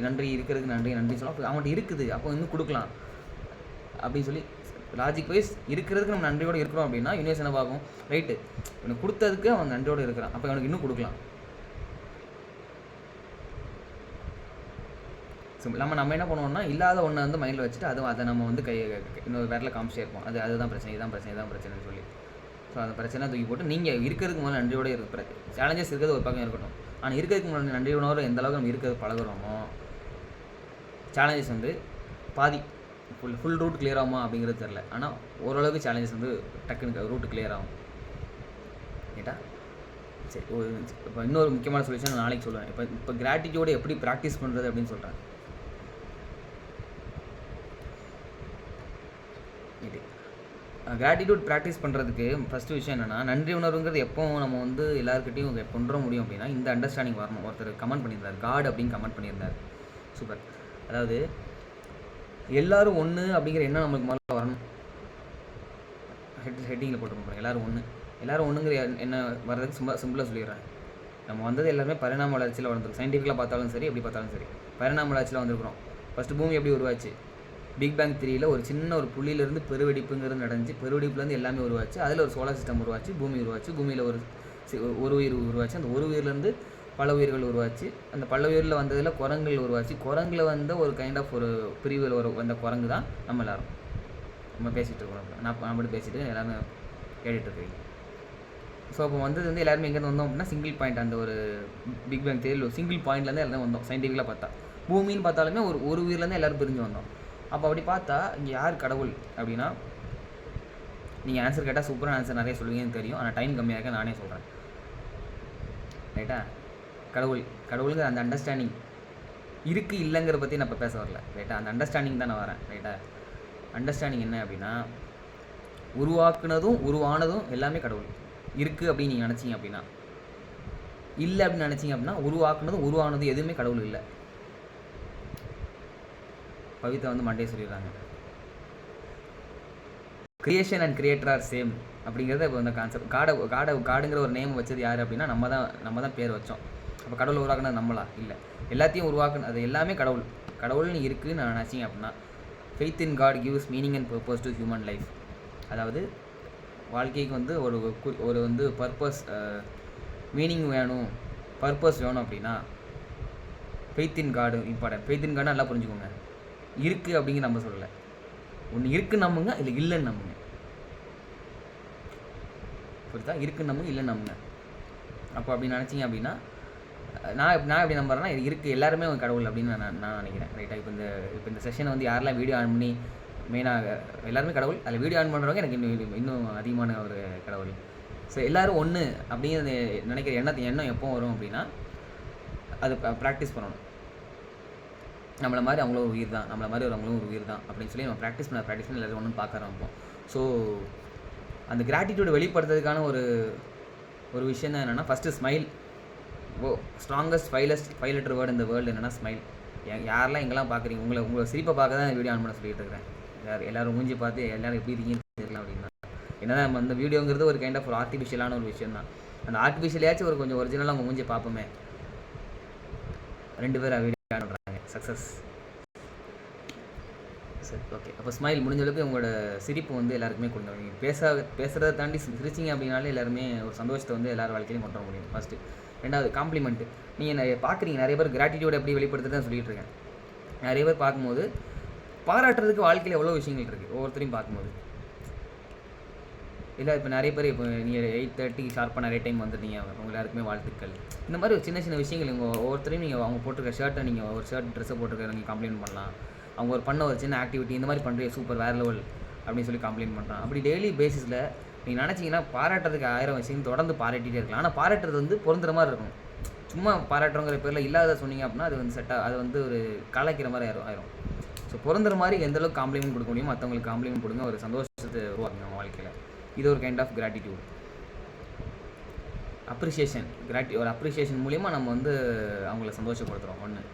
நன்றி, இருக்கிறதுக்கு நன்றி சொல்லலாம். அப்போ அவன்கிட்ட இருக்குது, அப்போ இன்னும் கொடுக்கலாம் அப்படின்னு சொல்லி லாஜிக் வைஸ் இருக்கிறதுக்கு நம்ம நன்றியோடு இருக்கிறோம் அப்படின்னா யூனிவர்ஸ் என்ன பார்க்கும், ரைட்டு இவனுக்கு கொடுத்ததுக்கு அவன் நன்றியோடு இருக்கிறான், அப்போ அவனுக்கு இன்னும் கொடுக்கலாம். சிம்பிள். நம்ம என்ன பண்ணுவோம்னா இல்லாத ஒன்றை வந்து மைண்டில் வச்சுட்டு அதை நம்ம வந்து இன்னொரு வேறில் காமிச்சே இருப்போம். அதுதான் பிரச்சனை, இதான் பிரச்சனைன்னு சொல்லி. ஸோ அந்த பிரச்சனை தூக்கி போட்டு நீங்கள் இருக்கிறதுக்கு முதல்ல நன்றியோடு இருக்கிற சேலஞ்சஸ் இருக்கிறது ஒரு பக்கம் இருக்கட்டும். ஆனால் இருக்கிறதுக்கு முன்னாடி நன்றி உணர்வு எந்த அளவுக்கு நம்ம இருக்கிறது பழகுறோமோ, சேலஞ்சஸ் வந்து பாதி ஃபுல் ரூட் கிளியர் ஆகுமா அப்படிங்கிறது தெரில. ஆனால் ஓரளவுக்கு சேலஞ்சஸ் வந்து டக்குன்னு ரூட்டு கிளியர் ஆகும். கேட்டா சரி. இப்போ இன்னொரு முக்கியமான சொல்யூஷன் நான் நாளைக்கு சொல்லுவேன். இப்போ கிராட்டிடியூடு எப்படி ப்ராக்டிஸ் பண்ணுறது அப்படின்னு சொல்கிறேன். இது கிராட்டிடியூட் ப்ராக்டிஸ் பண்ணுறதுக்கு ஃபஸ்ட்டு விஷயம் என்னென்னா, நன்றி உணர்வுங்கிறது எப்போ நம்ம வந்து எல்லாருக்கிட்டையும் கொண்டு முடியும் அப்படின்னா இந்த அண்டர்ஸ்டாண்டிங் வரணும். ஒருத்தர் கமெண்ட் பண்ணியிருந்தார், காட் அப்படின்னு கமெண்ட் பண்ணியிருந்தார். சூப்பர். அதாவது எல்லோரும் ஒன்று அப்படிங்கிற எண்ணம் நம்மளுக்கு முதல்ல வரணும். ஹெட்டிங்கில் போட்டு எல்லோரும் ஒன்றுங்கிற என்ன வர்றதுக்கு சிம்பிளாக சொல்லிடுறேன். நம்ம வந்தது எல்லாருமே பரிணாம வளர்ச்சியில் வளர்ந்துருக்கும். சயின்டிஃபிக்காக பார்த்தாலும் சரி, எப்படி பார்த்தாலும் சரி, பரிணாம வளர்ச்சியில் வந்திருக்கிறோம். ஃபஸ்ட்டு பூமி எப்படி உருவாச்சு? பிக் பேங் தியரியில் ஒரு சின்ன ஒரு புள்ளியிலேருந்து பெருவெடிப்புங்கிறது நடந்துச்சு. பெருவெடிப்புலேருந்து எல்லாமே உருவாச்சு. அதில் ஒரு சோலார் சிஸ்டம் உருவாச்சு, பூமி உருவாச்சு, பூமியில் ஒரு உயிர் உருவாச்சு. அந்த ஒரு உயிர்லேருந்து பல உயிர்கள் உருவாச்சு. அந்த பல உயிரில் வந்ததில் குரங்குகள் உருவாச்சு. குரங்கில் வந்த ஒரு கைண்ட் ஆஃப் ஒரு பிரிவில் வந்த குரங்கு தான் நம்ம எல்லோரும். நம்ம பேசிகிட்டு இருக்கிறோம். நான் மட்டும் பேசிட்டு எல்லாருமே கேட்டுட்ருக்கீங்க. ஸோ அப்போ வந்தது வந்து எல்லாருமே எங்கேருந்து வந்தோம் அப்படின்னா சிங்கிள் பாயிண்ட், அந்த ஒரு பிக் பேங் தியரியில் ஒரு சிங்கிள் பாயிண்ட்லேருந்து எல்லாம் வந்தோம். சயின்டிஃபிக்காக பார்த்தா பூமின்னு பார்த்தாலுமே ஒரு உயிர்லேருந்து எல்லோரும் பிரிஞ்சு வந்தோம். அப்போ அப்படி பார்த்தா இங்கே யார் கடவுள் அப்படின்னா, நீங்கள் ஆன்சர் கேட்டால் சூப்பரான ஆன்சர் நிறைய சொல்லுவீங்கன்னு தெரியும். ஆனால் டைம் கம்மியாக இருக்க நானே சொல்கிறேன். ரைட்டா? கடவுளுங்கிற அந்த அண்டர்ஸ்டாண்டிங் இருக்குது இல்லைங்கிற பற்றி நான் இப்போ பேச வரல. ரைட்டா? அந்த அண்டர்ஸ்டாண்டிங் தான் நான் வரேன். ரைட்டா? அண்டர்ஸ்டாண்டிங் என்ன அப்படின்னா, உருவாக்குனதும் உருவானதும் எல்லாமே கடவுள். இருக்குது அப்படின்னு நீங்கள் நினச்சிங்க அப்படின்னா, இல்லை அப்படின்னு நினச்சிங்க அப்படின்னா உருவாக்குனதும் உருவானதும் எதுவுமே கடவுள் இல்லை. பவித்ரா வந்து மண்டே சொல்லிடுறாங்க. Creation and creator R same அப்படிங்கிறத இப்போ இந்த கான்செப்ட். காடுங்கிற ஒரு நேம் வச்சது யார் அப்படின்னா நம்ம தான் பேர் வச்சோம். அப்போ கடவுள் உருவாக்குனது நம்மளா? இல்லை. எல்லாத்தையும் உருவாக்குனது அது எல்லாமே கடவுள்னு இருக்குதுன்னு நான் நினச்சிங்க அப்படின்னா, faith in God gives meaning and purpose to human life. அதாவது வாழ்க்கைக்கு வந்து ஒரு வந்து பர்பஸ், மீனிங் வேணும், பர்பஸ் வேணும் அப்படின்னா ஃபெய்த் இன் காடு இம்பார்ட்டன்ட். ஃபெய்த் இன் காடு நல்லா புரிஞ்சுக்கோங்க. இருக்குது அப்படிங்கிற நம்ம சொல்லலை. ஒன்று இருக்குன்னு நம்புங்க, இல்லை இல்லைன்னு நம்புங்க. புரியுதா? இருக்குன்னு நம்புங்க, இல்லைன்னு நம்புங்க. அப்போ அப்படி நினச்சிங்க அப்படின்னா நான் எப்படி நம்புறேன்னா இருக்குது எல்லாருமே கடவுள் அப்படின்னு நான் நினைக்கிறேன். ரைட்டாக? இப்போ இந்த செஷனை வந்து யாரெல்லாம் வீடியோ ஆன் பண்ணி மெயினாக எல்லாருமே கடவுள், அதில் வீடியோ ஆன் பண்ணுறவங்க எனக்கு இன்னும் அதிகமான ஒரு கடவுள். ஸோ எல்லோரும் ஒன்று அப்படிங்கிறது நினைக்கிற எண்ணம் எப்போ வரும் அப்படின்னா அது ப்ராக்டிஸ் பண்ணணும். நம்மளை மாதிரி அவங்களும் ஒரு உயிர் தான், நம்மளை மாதிரி அவங்களும் ஒரு உயிர் தான் அப்படின்னு சொல்லி நம்ம ப்ராக்டிஸ் பண்ணி எல்லோரும் ஒன்றும் பார்க்க ஆரம்பிப்போம். ஸோ அந்த கிராட்டிடியூடு வெளிப்படுத்துறதுக்கான ஒரு விஷயம் தான் என்னென்னா, first smile. Strongest 5 letter word இந்த வேர்ல்டு என்னன்னா ஸ்மைல். யாரெல்லாம் எங்கெல்லாம் பார்க்குறீங்க, உங்களை சிரிப்பை பார்க்க தான் இந்த வீடியோ ஆன் பண்ண சொல்லிட்டு இருக்கிறேன். எல்லாரும் மூஞ்சி பார்த்து எல்லாரும் எப்படி இருக்கீங்கன்னு தெரியலாம் அப்படின்னா. ஏன்னா நம்ம அந்த வீடியோங்கிறது ஒரு கைண்ட் ஆஃப் ஒரு ஆர்டிஃபிஷியலான ஒரு விஷயம் தான். அந்த ஆர்டிஃபிஷியலையாச்சும் ஒரு கொஞ்சம் ஒரிஜினலாக அவங்க மூஞ்சி பார்ப்போமே. 2 பேர் வீடியோ ஆன் பண்ணுறாங்க. சக்ஸஸ். சரி, ஓகே. அப்போ ஸ்மைல் முடிஞ்ச அளவுக்கு உங்களோட சிரிப்பு வந்து எல்லாருக்குமே கொடுங்க. நீங்கள் பேசுகிறத தாண்டி சிரிச்சிங்க அப்படின்னாலே எல்லாருமே ஒரு சந்தோஷத்தை வந்து எல்லாரும் வாழ்க்கையிலையும் கொண்டு வர முடியும். ஃபஸ்ட்டு. 2வது காம்ப்ளிமெண்ட்டு. நீங்கள் பார்க்குறீங்க நிறைய பேர் கிராட்டிடியூட் எப்படி வெளிப்படுத்துறது தான் சொல்லிட்டு இருக்கேன். நிறைய பேர் பார்க்கும்போது பாராட்டுறதுக்கு வாழ்க்கையில் எவ்வளோ விஷயங்கள் இருக்குது ஒவ்வொருத்தரையும் பார்க்கும்போது. இல்லை இப்போ நிறைய பேர் இப்போ நீங்கள் 8:30 ஷார்ப்பாக நிறைய டைம் வந்துட்டீங்க, உங்கள் எல்லாருக்குமே வாழ்த்துக்கள். இந்த மாதிரி ஒரு சின்ன சின்ன விஷயங்கள் உங்கள் ஒவ்வொருத்தரையும் நீங்கள் அவங்க போட்டிருக்க ஷர்ட்டை நீங்கள் ஒரு ட்ரெஸ்ஸை போட்டிருக்க நீங்கள் கம்ப்ளைண்ட் பண்ணலாம். அவங்க ஒரு பண்ண ஒரு சின்ன ஆக்டிவிட்டி இந்த மாதிரி பண்ணுறீங்க சூப்பர் வேறு லெவல் அப்படின்னு சொல்லி கம்ப்ளைண்ட் பண்ணுறான். அப்படி டெய்லி பேசிஸில் நீங்கள் நினச்சிங்கன்னா பாராட்டுறதுக்கு 1000 விஷயம் தொடர்ந்து பாராட்டிகிட்டே இருக்கலாம். ஆனால் பாராட்டுறது வந்து பொருந்துற மாதிரி இருக்கும். சும்மா பாராட்டுறங்கிற பேரில் இல்லாத சொன்னீங்க அப்படின்னா அது வந்து அது வந்து ஒரு கலாய்க்கிற மாதிரி ஆயிரும். ஸோ பொருந்துற மாதிரி எந்தளவுக்கு காம்ப்ளிமெண்ட் கொடுக்க முடியும் மற்றவங்களுக்கு காம்ப்ளிமெண்ட் கொடுங்க. ஒரு சந்தோஷத்தை உருவாக்குங்க அவங்க வாழ்க்கையில். இது ஒரு கைண்ட் ஆஃப் கிராட்டிடியூட். அப்ரிஷியேஷன். ஒரு அப்ரிஷியேஷன் மூலிமா நம்ம வந்து அவங்கள சந்தோஷப்படுத்துகிறோம். ஒன்று.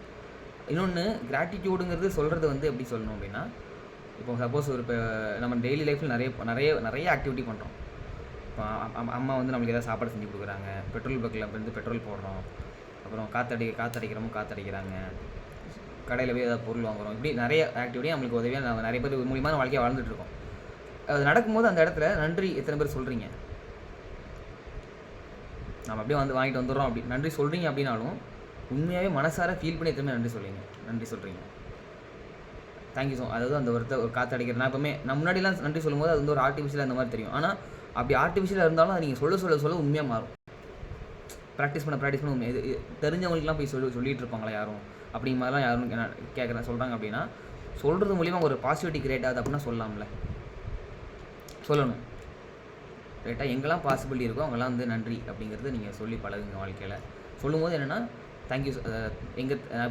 இன்னொன்று கிராட்டிடியூடுங்கிறது சொல்கிறது வந்து எப்படி சொல்லணும் அப்படின்னா, இப்போ சப்போஸ் ஒரு இப்போ நம்ம டெய்லி லைஃப்பில் நிறைய ஆக்டிவிட்டி பண்ணுறோம். இப்போ அம்மா வந்து நம்மளுக்கு ஏதாவது சாப்பாடு செஞ்சு கொடுக்குறாங்க, பெட்ரோல் பக்கில் வந்து பெட்ரோல் போடுறோம், அப்புறம் காற்றடிக்கிறாங்க, கடையில் போய் ஏதாவது பொருள் வாங்குகிறோம். இப்படி நிறைய ஆக்டிவிட்டி நம்மளுக்கு உதவியாக நம்ம நிறைய பேர் மூலியமாக வாழ்க்கையை வாழ்ந்துட்டுருக்கோம். அது நடக்கும்போது அந்த இடத்துல நன்றி எத்தனை பேர் சொல்கிறீங்க? நம்ம அப்படியே வந்து வாங்கிட்டு வந்துடுறோம். அப்படி நன்றி சொல்கிறீங்க அப்படின்னாலும் உண்மையாகவே மனசார ஃபீல் பண்ணி எத்தனை நன்றி சொல்கிறீங்க. Thank you so. அதாவது அந்த ஒரு காற்றடிக்கிறது. நான் எப்பவுமே நான் முன்னாடிலாம் நன்றி சொல்லும்போது அது வந்து ஒரு ஆர்டிஃபிஷியலாக அந்த மாதிரி தெரியும். ஆனால் அப்படி ஆர்டிஃபிஷியலாக இருந்தாலும் அது நீங்கள் சொல்ல உண்மையாக மாறும். ப்ராக்டிஸ் பண்ண உண்மை. இது தெரிஞ்சவங்களுக்குலாம் போய் சொல்லிட்டு இருப்பாங்களா யாரும் அப்படிங்கிற மாதிரிலாம் யாரும் சொல்கிறாங்க அப்படின்னா சொல்கிறது மூலிமா ஒரு பாசிட்டிவிட்டி கிரியேட் ஆகுது அப்படின்னா சொல்லணும். ரைட்டாக எங்கெல்லாம் பாசிபிலிட்டி இருக்கோ அவங்கெல்லாம் வந்து நன்றி அப்படிங்கிறது நீங்கள் சொல்லி பழகுங்க வாழ்க்கையில். சொல்லும்போது என்னென்னா தேங்க்யூ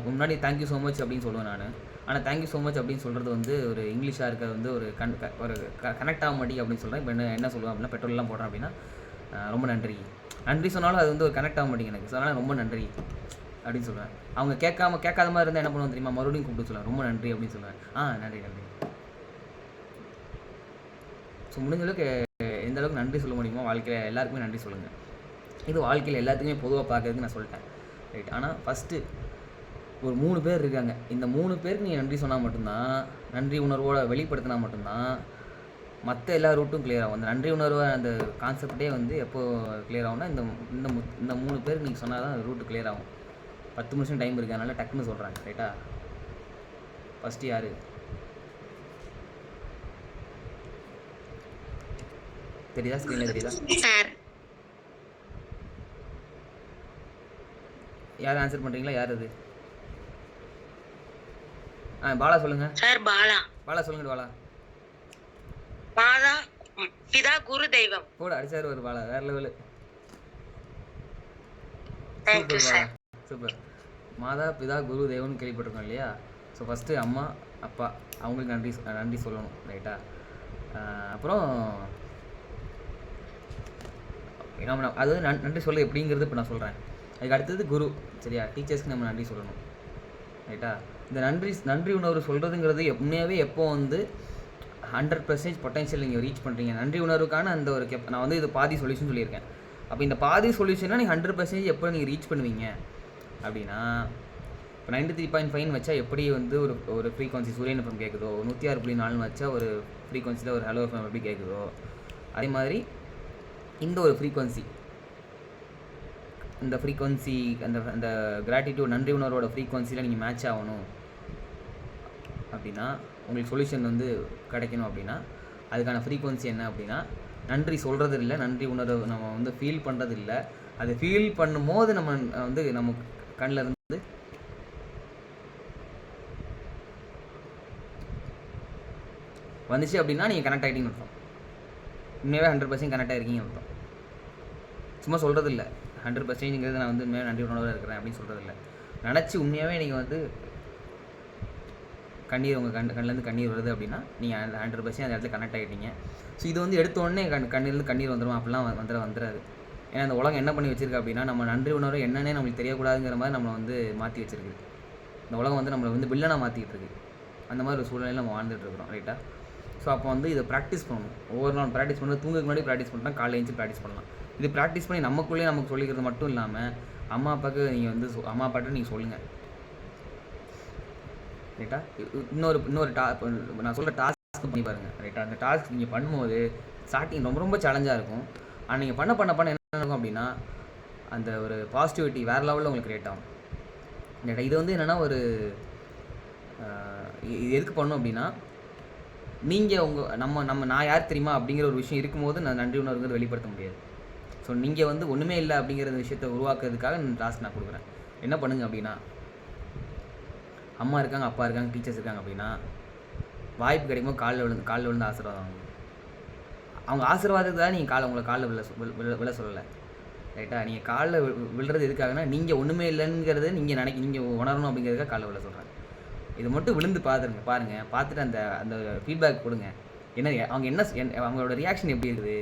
முன்னாடி தேங்க்யூ ஸோ மச் அப்படின்னு சொல்லுவேன் நான். ஆனால் தேங்க்யூ ஸோ மச் அப்படின்னு சொல்கிறது வந்து ஒரு இங்கிலீஷாக இருக்க வந்து ஒரு கனெக்ட் ஆக மாட்டேங்க அப்படின்னு சொல்கிறேன். இப்போ என்ன சொல்லுவேன் அப்படின்னா பெட்ரோல்லாம் போடுறேன் அப்படின்னா ரொம்ப நன்றி சொன்னாலும் அது வந்து ஒரு கனெக்ட் ஆக மாட்டேங்க எனக்கு. ஸோ அதனால் ரொம்ப நன்றி அப்படின்னு சொல்லுவேன். அவங்க கேட்காத மாதிரி இருந்தால் என்ன பண்ணுவோம் தெரியுமா, மறுபடியும் கூப்பிட்டு சொல்லுவேன் ரொம்ப நன்றி அப்படின்னு சொல்லுவேன். நன்றி. ஸோ முடிஞ்ச அளவுக்கு எந்த அளவுக்கு நன்றி சொல்ல முடியுமோ வாழ்க்கையில் எல்லாருக்குமே நன்றி சொல்லுங்கள். இது வாழ்க்கையில் எல்லாத்துக்குமே பொதுவாக பார்க்கறதுக்கு நான் சொல்லிட்டேன். ரைட். ஆனால் ஃபஸ்ட்டு ஒரு 3 பேர் இருக்காங்க. இந்த 3 பேருக்கு நீங்கள் நன்றி சொன்னால் மட்டும்தான், நன்றி உணர்வோடு வெளிப்படுத்தினா மட்டும்தான் மற்ற எல்லா ரூட்டும் கிளியர் ஆகும். அந்த நன்றி உணர்வை அந்த கான்செப்டே வந்து எப்போ கிளியர் ஆகும்னா இந்த 3 பேருக்கு நீங்கள் சொன்னால் தான் ரூட்டு கிளியர் ஆகும். 10 நிமிஷம் டைம் இருக்குது, அதனால் டக்குன்னு சொல்கிறேன். ரைட்டா? ஃபஸ்ட்டு யார் தெரியுதா? ஸ்க்ரீனில் தெரியுதா? யார் ஆன்சர் பண்ணுறீங்களா? யார் அது? பாலா சொல்லுங்க சார். பாலா சொல்லுங்க. மாதா பிதா குரு தெய்வம் கூட அடிச்சாரு ஒரு பாலா. வேற லெவலு. சூப்பர். மாதா பிதா குரு தெய்வம்னு கேள்விப்பட்டிருக்கோம் இல்லையா? ஸோ ஃபஸ்ட்டு அம்மா அப்பா அவங்களுக்கு நன்றி சொல்லணும். ரைட்டா? அப்புறம் அது நன்றி சொல்ல எப்படிங்கிறது இப்போ நான் சொல்கிறேன். அதுக்கு அடுத்தது குரு. சரியா? டீச்சர்ஸ்க்கு நம்ம நன்றி சொல்லணும். ரைட்டா? இந்த நன்றி உணர்வு சொல்கிறதுங்கிறது உண்மையாகவே எப்போ வந்து 100% பொட்டன்ஷியல் நீங்கள் ரீச் பண்ணுறீங்க. நன்றி உணர்வுக்கான அந்த ஒரு நான் வந்து இது பாதி சொல்யூஷன் சொல்லியிருக்கேன். அப்போ இந்த பாதி சொல்யூஷனாக நீங்கள் 100% எப்போ நீங்கள் ரீச் பண்ணுவீங்க அப்படின்னா, இப்போ 93.5 வச்சா எப்படி வந்து ஒரு ஃப்ரீக்வன்சி சூரியன் எஃப்எம் கேட்குதோ, 106.4 வச்சா ஒரு ஃப்ரீக்வன்சியில் ஒரு ஹலோ எஃப்எம் எப்படி கேட்குதோ, அதே மாதிரி இந்த ஒரு ஃப்ரீக்வன்சி அந்த கிராட்டிடியூட் நன்றி உணர்வோட ஃப்ரீக்வன்சியில் நீங்கள் மேட்ச் ஆகணும் அப்படின்னா, உங்களுக்கு சொல்யூஷன் வந்து கிடைக்கணும் அப்படின்னா அதுக்கான ஃப்ரீக்வன்சி என்ன அப்படின்னா, நன்றி சொல்கிறது இல்லை, நன்றி உணர்வு நம்ம வந்து ஃபீல் பண்ணுறது இல்லை. அது ஃபீல் பண்ணும்போது நம்ம வந்து நம்ம கண்ணில் இருந்து வந்துச்சு அப்படின்னா நீங்கள் கனெக்ட் ஆகிட்டீங்கன்னு அர்த்தம். உண்மையாகவே 100% கனெக்ட் ஆகிருக்கீங்கன்னு அர்த்தம். சும்மா சொல்கிறது இல்லை. 100%ங்கிறது நான் வந்து உண்மையாக நன்றி உணர்வோடு இருக்கிறேன் அப்படின்னு சொல்கிறது இல்லை. நினச்சி உண்மையாகவே நீங்கள் வந்து கண்ணீர் உங்கள் கண்ணிலேருந்து கண்ணீர் வருது அப்படின்னா நீங்கள் 100% அந்த இடத்துல கனெக்ட் ஆகிட்டீங்க. ஸோ இது வந்து எடுத்தோடனே கண்ணிலேருந்து கண்ணீர் வந்துடும் அப்படிலாம் வந்துடாது. ஏன்னா இந்த உலகம் என்ன பண்ணி வச்சிருக்கு அப்படின்னா, நம்ம நன்றி உணர்வு என்னன்னே நம்மளுக்கு தெரியக்கூடாதுங்கிற மாதிரி நம்மளை வந்து மாற்றி வச்சிருக்கு. இந்த உலகம் வந்து நம்மளை வந்து வில்லனாக மாற்றிக்கிட்டு இருக்கு. அந்த மாதிரி ஒரு சூழ்நிலையில் நம்ம வாழ்ந்துட்டு இருக்கிறோம், ரைட்டா? ஸோ அப்போ வந்து இதை ப்ராக்டிஸ் பண்ணணும். ஒவ்வொரு நாள் ப்ராக்டிஸ் பண்ணுறது, தூங்குறதுக்கு முன்னாடி ப்ராக்டிஸ் பண்ணால் காலையில் எழுந்து ப்ராக்டிஸ் பண்ணலாம். இது ப்ராக்டிஸ் பண்ணி நமக்குள்ளேயே நமக்கு சொல்லிக்கிறது மட்டும் இல்லாமல் அம்மா அப்பாவுக்கு நீங்கள் வந்து அம்மா அப்பாட்ட நீங்கள் சொல்லுங்கள், ரைட்டா? இன்னொரு நான் சொல்கிற டாஸ்க் பண்ணி பாருங்கள், ரைட்டா? அந்த டாஸ்க் நீங்கள் பண்ணும்போது ஸ்டார்டிங் ரொம்ப ரொம்ப சேலஞ்சாக இருக்கும். ஆனால் நீங்கள் பண்ண என்ன இருக்கும் அப்படின்னா, அந்த ஒரு பாசிட்டிவிட்டி வேறு லெவலில் உங்களுக்கு கிரியேட் ஆகும், ரைட்டா? இது வந்து என்னென்னா ஒரு இது எதுக்கு பண்ணணும் அப்படின்னா, நீங்கள் நான் யார் தெரியுமா அப்படிங்கிற ஒரு விஷயம் இருக்கும்போது நான் நன்றி உணர்வுங்கிறது வெளிப்படுத்த முடியாது. ஸோ நீங்கள் வந்து ஒன்றுமே இல்லை அப்படிங்கிற விஷயத்தை உருவாக்குறதுக்காக நான் டாஸ்க் நான் கொடுக்குறேன். என்ன பண்ணுங்க அப்படின்னா, அம்மா இருக்காங்க, அப்பா இருக்காங்க, டீச்சர்ஸ் இருக்காங்க அப்படின்னா, வாய்ப்பு கிடைக்கும்போது காலில் விழுந்து ஆசீர்வாதம் வாங்க. அவங்க ஆசீர்வாதத்துக்கு தான் நீங்கள் உங்களை காலில் விழ சொல்லலை, ரைட்டா? நீங்கள் காலில் விழுறது எதுக்காகனா, நீங்கள் ஒன்றுமே இல்லைங்கிறது நீங்கள் உணரணும் அப்படிங்கிறதுக்காக காலில் விழ சொல்கிறேன். இது மட்டும் விழுந்து பாருங்கள். பார்த்துட்டு அந்த ஃபீட்பேக் கொடுங்க. அவங்களோட ரியாக்ஷன் எப்படி இருக்குது,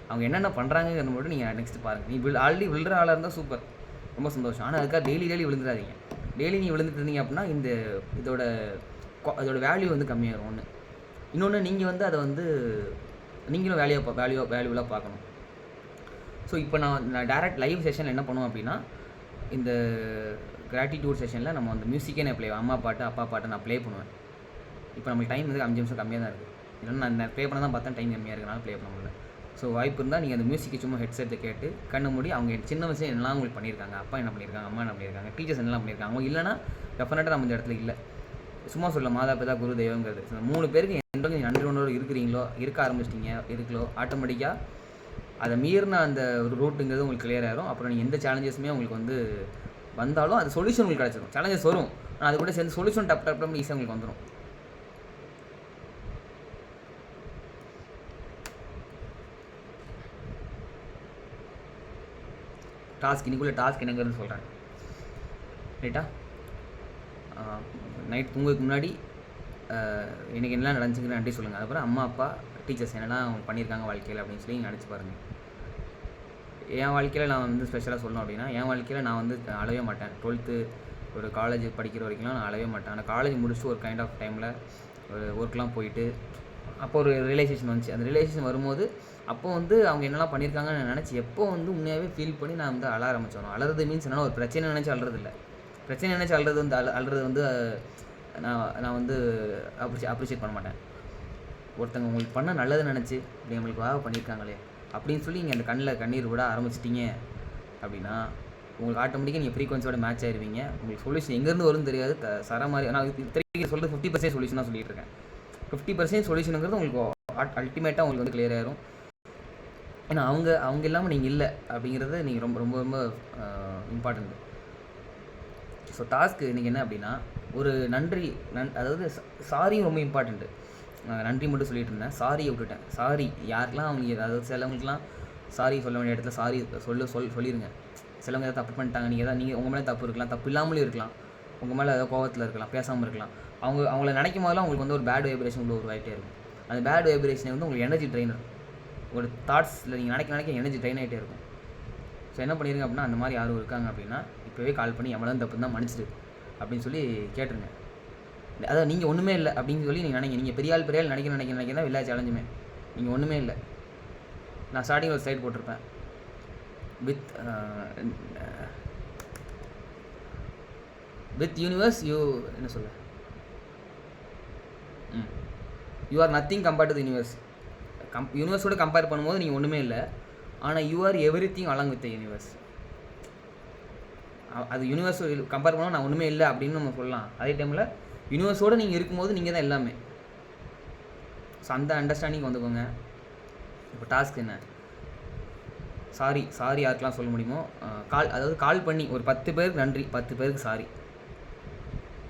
அவங்க என்னென்ன பண்ணுறாங்கிறது மட்டும் நீங்கள் நெக்ஸ்ட்டு பாருங்கள். நீ ஆல்ரெடி விழுற ஆளாக இருந்தால் சூப்பர், ரொம்ப சந்தோஷம். ஆனால் அதுக்காக டெய்லி விழுந்துடாதீங்க. டெய்லி நீங்கள் விழுந்துட்டு இருந்தீங்க அப்படின்னா இதோட வேல்யூ வந்து கம்மியாகும். ஒன்று. இன்னொன்று, நீங்கள் வந்து அதை வந்து நீங்களும் வேல்யூவலாக பார்க்கணும். ஸோ இப்போ நான் டேரக்ட் லைவ் செஷனில் என்ன பண்ணுவோம் அப்படின்னா, இந்த கிராட்டிடியூட் செஷனில் நம்ம அந்த மியூசிக்கே நான் அம்மா பாட்டு அப்பா பாட்டை நான் ப்ளே பண்ணுவேன். இப்போ நம்மளுக்கு டைம் வந்து 5 நிமிஷம் கம்மியாக தான் இருக்குது. இல்லைன்னா நான் ப்ளே பண்ண தான் பார்த்தேன், டைம் கம்மியாக இருக்கனால ப்ளே பண்ண முடியல. ஸோ வாய்ப்பு இருந்தால் நீங்கள் அந்த மியூசிக்கை சும்மா ஹெட்செட்டை கேட்டு கண்ணு மூடி அவங்க சின்ன வயசு என்னெல்லாம் உங்களுக்கு பண்ணியிருக்காங்க, அப்பா என்ன பண்ணியிருக்காங்க, அம்மா என்ன பண்ணியிருக்காங்க, டீச்சர்ஸ் என்னெல்லாம் பண்ணியிருக்காங்க, அவங்க இல்லைனா டெஃபினட்டாக நம்ம இந்த இடத்துல இல்லை. சும்மா சொல்ல மாதா பிதா குரு தெய்வங்கிறது. ஸோ 3 பேருக்கு எந்த நன்றி உணர்வு இருக்க ஆரம்பிச்சிட்டிங்களோ ஆட்டோமேட்டிக்காக அதை மீறின அந்த ஒரு ரூட்டுங்கிறது உங்களுக்கு கிளியர் ஆகிடும். அப்புறம் நீங்கள் எந்த சேலஞ்சஸுமே உங்களுக்கு வந்து வந்தாலும் அது சொல்யூஷன் உங்களுக்கு கிடச்சிடும். சேலஞ்சஸ் வரும், ஆனால் அது கூட சேர்ந்து சொல்யூஷன் டப் ஈஸியாக உங்களுக்கு வந்துடும். இன்னைக்குள்ள டாஸ்க் என்னங்கிறது சொல்கிறேன், ரைட்டா? நைட் தூங்குறதுக்கு முன்னாடி இன்றைக்கி என்னெல்லாம் நடந்துச்சுங்கிற நன்றி சொல்லுங்கள். அதுக்கப்புறம் அம்மா அப்பா டீச்சர்ஸ் என்னெல்லாம் அவங்க பண்ணியிருக்காங்க வாழ்க்கையில் அப்படின்னு சொல்லி நினச்சி பாருங்கள். என் வாழ்க்கையில் நான் வந்து ஸ்பெஷலாக சொல்லணும் அப்படின்னா, என் வாழ்க்கையில் நான் வந்து அழவே மாட்டேன். 12th ஒரு காலேஜ் படிக்கிற வரைக்கும்லாம் நான் அழவே மாட்டேன். ஆனால் காலேஜ் முடிச்சுட்டு ஒரு கைண்ட் ஆஃப் டைமில் ஒரு ஒர்க்லாம் போயிட்டு அப்போ ஒரு ரியலைசேஷன் வந்துச்சு. அந்த ரியலைசேஷன் வரும்போது அப்போ வந்து அவங்க என்னெல்லாம் பண்ணியிருக்காங்கன்னு நினச்சி எப்போ வந்து உண்மையாகவே ஃபீல் பண்ணி நான் வந்து அழ ஆரம்பித்தோம். அழுறது மீன்ஸ் என்னென்னா ஒரு பிரச்சனை நினச்சி அழுறது இல்லை. பிரச்சனை நினச்சி அழுறது வந்து அழுறது வந்து நான் வந்து அப்ரிஷியேட் பண்ண மாட்டேன். ஒருத்தங்க உங்களுக்கு பண்ண நல்லது நினச்சி இப்படி நம்மளுக்கு பண்ணியிருக்காங்களே அப்படின்னு சொல்லி நீங்கள் அந்த கண்ணீர் விட ஆரம்பிச்சிட்டிங்க அப்படின்னா உங்களுக்கு ஆட்டோமேட்டிக்காக நீங்கள் ஃப்ரீக்வன்சியோட மேட்ச் ஆயிடுவீங்க. உங்களுக்கு சொல்யூஷன் எங்கேருந்து வரும்னு தெரியாது. சர மாதிரி நான் திருப்பி சொல்கிறது 50% சொல்யூஷன் தான் சொல்லிட்டு இருக்கேன். 50% சொல்யூஷனுங்கிறது உங்களுக்கு அல்டிமேட்டாக உங்களுக்கு வந்து கிளியர் ஆயிரும். ஏன்னா அவங்க இல்லாமல் நீங்கள் இல்லை அப்படிங்கிறது நீங்கள் ரொம்ப ரொம்ப ரொம்ப இம்பார்ட்டண்ட்டு. ஸோ டாஸ்க்கு இன்றைக்கி என்ன அப்படின்னா, ஒரு அதாவது சாரியும் ரொம்ப இம்பார்ட்டண்ட்டு. நன்றி மட்டும் சொல்லிட்டு இருந்தேன், சாரியை விட்டுட்டேன். சாரி யாருக்கெல்லாம் அவங்க அதாவது சிலவங்களுக்குலாம் சாரி சொல்ல வேண்டிய இடத்துல சாரி சொல்லிடுங்க. சிலவங்க ஏதாவது தப்பு பண்ணிட்டாங்க, நீங்கள் உங்கள் மேலே தப்பு இருக்கலாம், தப்பு இல்லாமலும் இருக்கலாம், உங்கள் மேலே ஏதாவது கோவத்தில் இருக்கலாம், பேசாமல் இருக்கலாம். அவங்கள நினைக்கும் போதெல்லாம் உங்களுக்கு வந்து ஒரு பேட் வைப்ரேஷன் உள்ள உருவாகிட்டே இருக்கும். அந்த பேட் வைப்ரேஷனை வந்து உங்களுக்கு எனர்ஜி ட்ரெயினர், ஒரு தாட்ஸில் நீங்கள் நினைக்க எனர்ஜி ட்ரெயின் ஆகிட்டே இருக்கும். ஸோ என்ன பண்ணிடுங்க அப்படின்னா, அந்த மாதிரி யாரும் இருக்காங்க அப்படின்னா இப்போவே கால் பண்ணி எவ்வளோ தப்பு தான் மன்னிச்சிடு அப்படின்னு சொல்லி கேட்டுருங்க. அதாவது நீங்கள் ஒன்றுமே இல்லை அப்படின்னு சொல்லி நீங்கள் பெரிய ஆள் நினைக்க தான் எல்லா சேலஞ்சுமே. நீங்கள் ஒன்றுமே இல்லை. நான் ஸ்டார்டிங் ஒரு ஸ்லைட் போட்டிருப்பேன், வித் யூனிவர்ஸ் என்ன சொல்ல, you are nothing compared to the universe. யூனிவர்ஸோட கம்பேர் பண்ணும்போது நீங்கள் ஒன்றுமே இல்லை, ஆனால் you are everything along with the universe. அது யூனிவர்ஸ் கம்பேர் பண்ணால் நான் ஒன்றுமே இல்லை அப்படின்னு நம்ம சொல்லலாம். அதே டைமில் யூனிவர்ஸோடு நீங்கள் இருக்கும்போது நீங்கள் தான் எல்லாமே. ஸோ அந்த அண்டர்ஸ்டாண்டிங் வந்துக்கோங்க. இப்போ டாஸ்க் என்ன, சாரி யாருக்கெல்லாம் சொல்ல முடியுமோ அதாவது கால் பண்ணி ஒரு 10 பேருக்கு நன்றி, 10 பேருக்கு சாரி,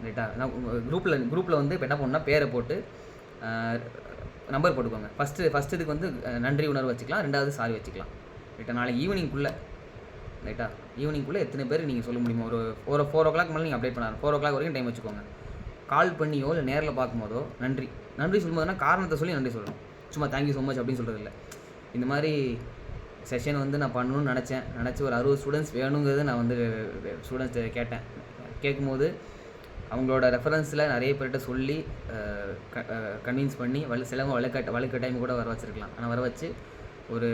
ரைட்டா? நான் குரூப்பில் வந்து இப்போ என்ன பண்ணால் பேரை போட்டு நம்பர் போட்டுக்கோங்க. ஃபஸ்ட்டு இதுக்கு வந்து நன்றி உணர்வு வச்சுக்கலாம், 2வது சாரி வச்சுக்கலாம், ரைட்டா? நாளைக்கு ஈவினிங்குள்ளே, ரைட்டா? ஈவினிங்குள்ளே எத்தனை பேர் நீங்கள் சொல்ல முடியுமோ ஒரு 4 o'clock மேலே நீங்கள் அப்டேட் பண்ணாரு. 4 o'clock வரைக்கும் டைம் வச்சுக்கோங்க. கால் பண்ணியோ இல்லை நேரில் பார்க்கும்போதோ நன்றி சொல்லும்போதுனா காரணத்தை சொல்லி நன்றி சொல்லணும். சும்மா தேங்க்யூ ஸோ மச் அப்படின்னு சொல்கிறது இல்லை. இந்த மாதிரி செஷன் வந்து நான் பண்ணணும்னு நினச்சி ஒரு 60 ஸ்டூடெண்ட்ஸ் வேணுங்கிறது நான் வந்து ஸ்டூடெண்ட்ஸ் கேட்டேன். கேட்கும்போது அவங்களோட ரெஃபரன்ஸில் நிறைய பேர்கிட்ட சொல்லி கன்வின்ஸ் பண்ணி சிலவங்க வலுக்கட்டாயம் கூட வர வச்சுருக்கலாம். ஆனால் வர வச்சு ஒரு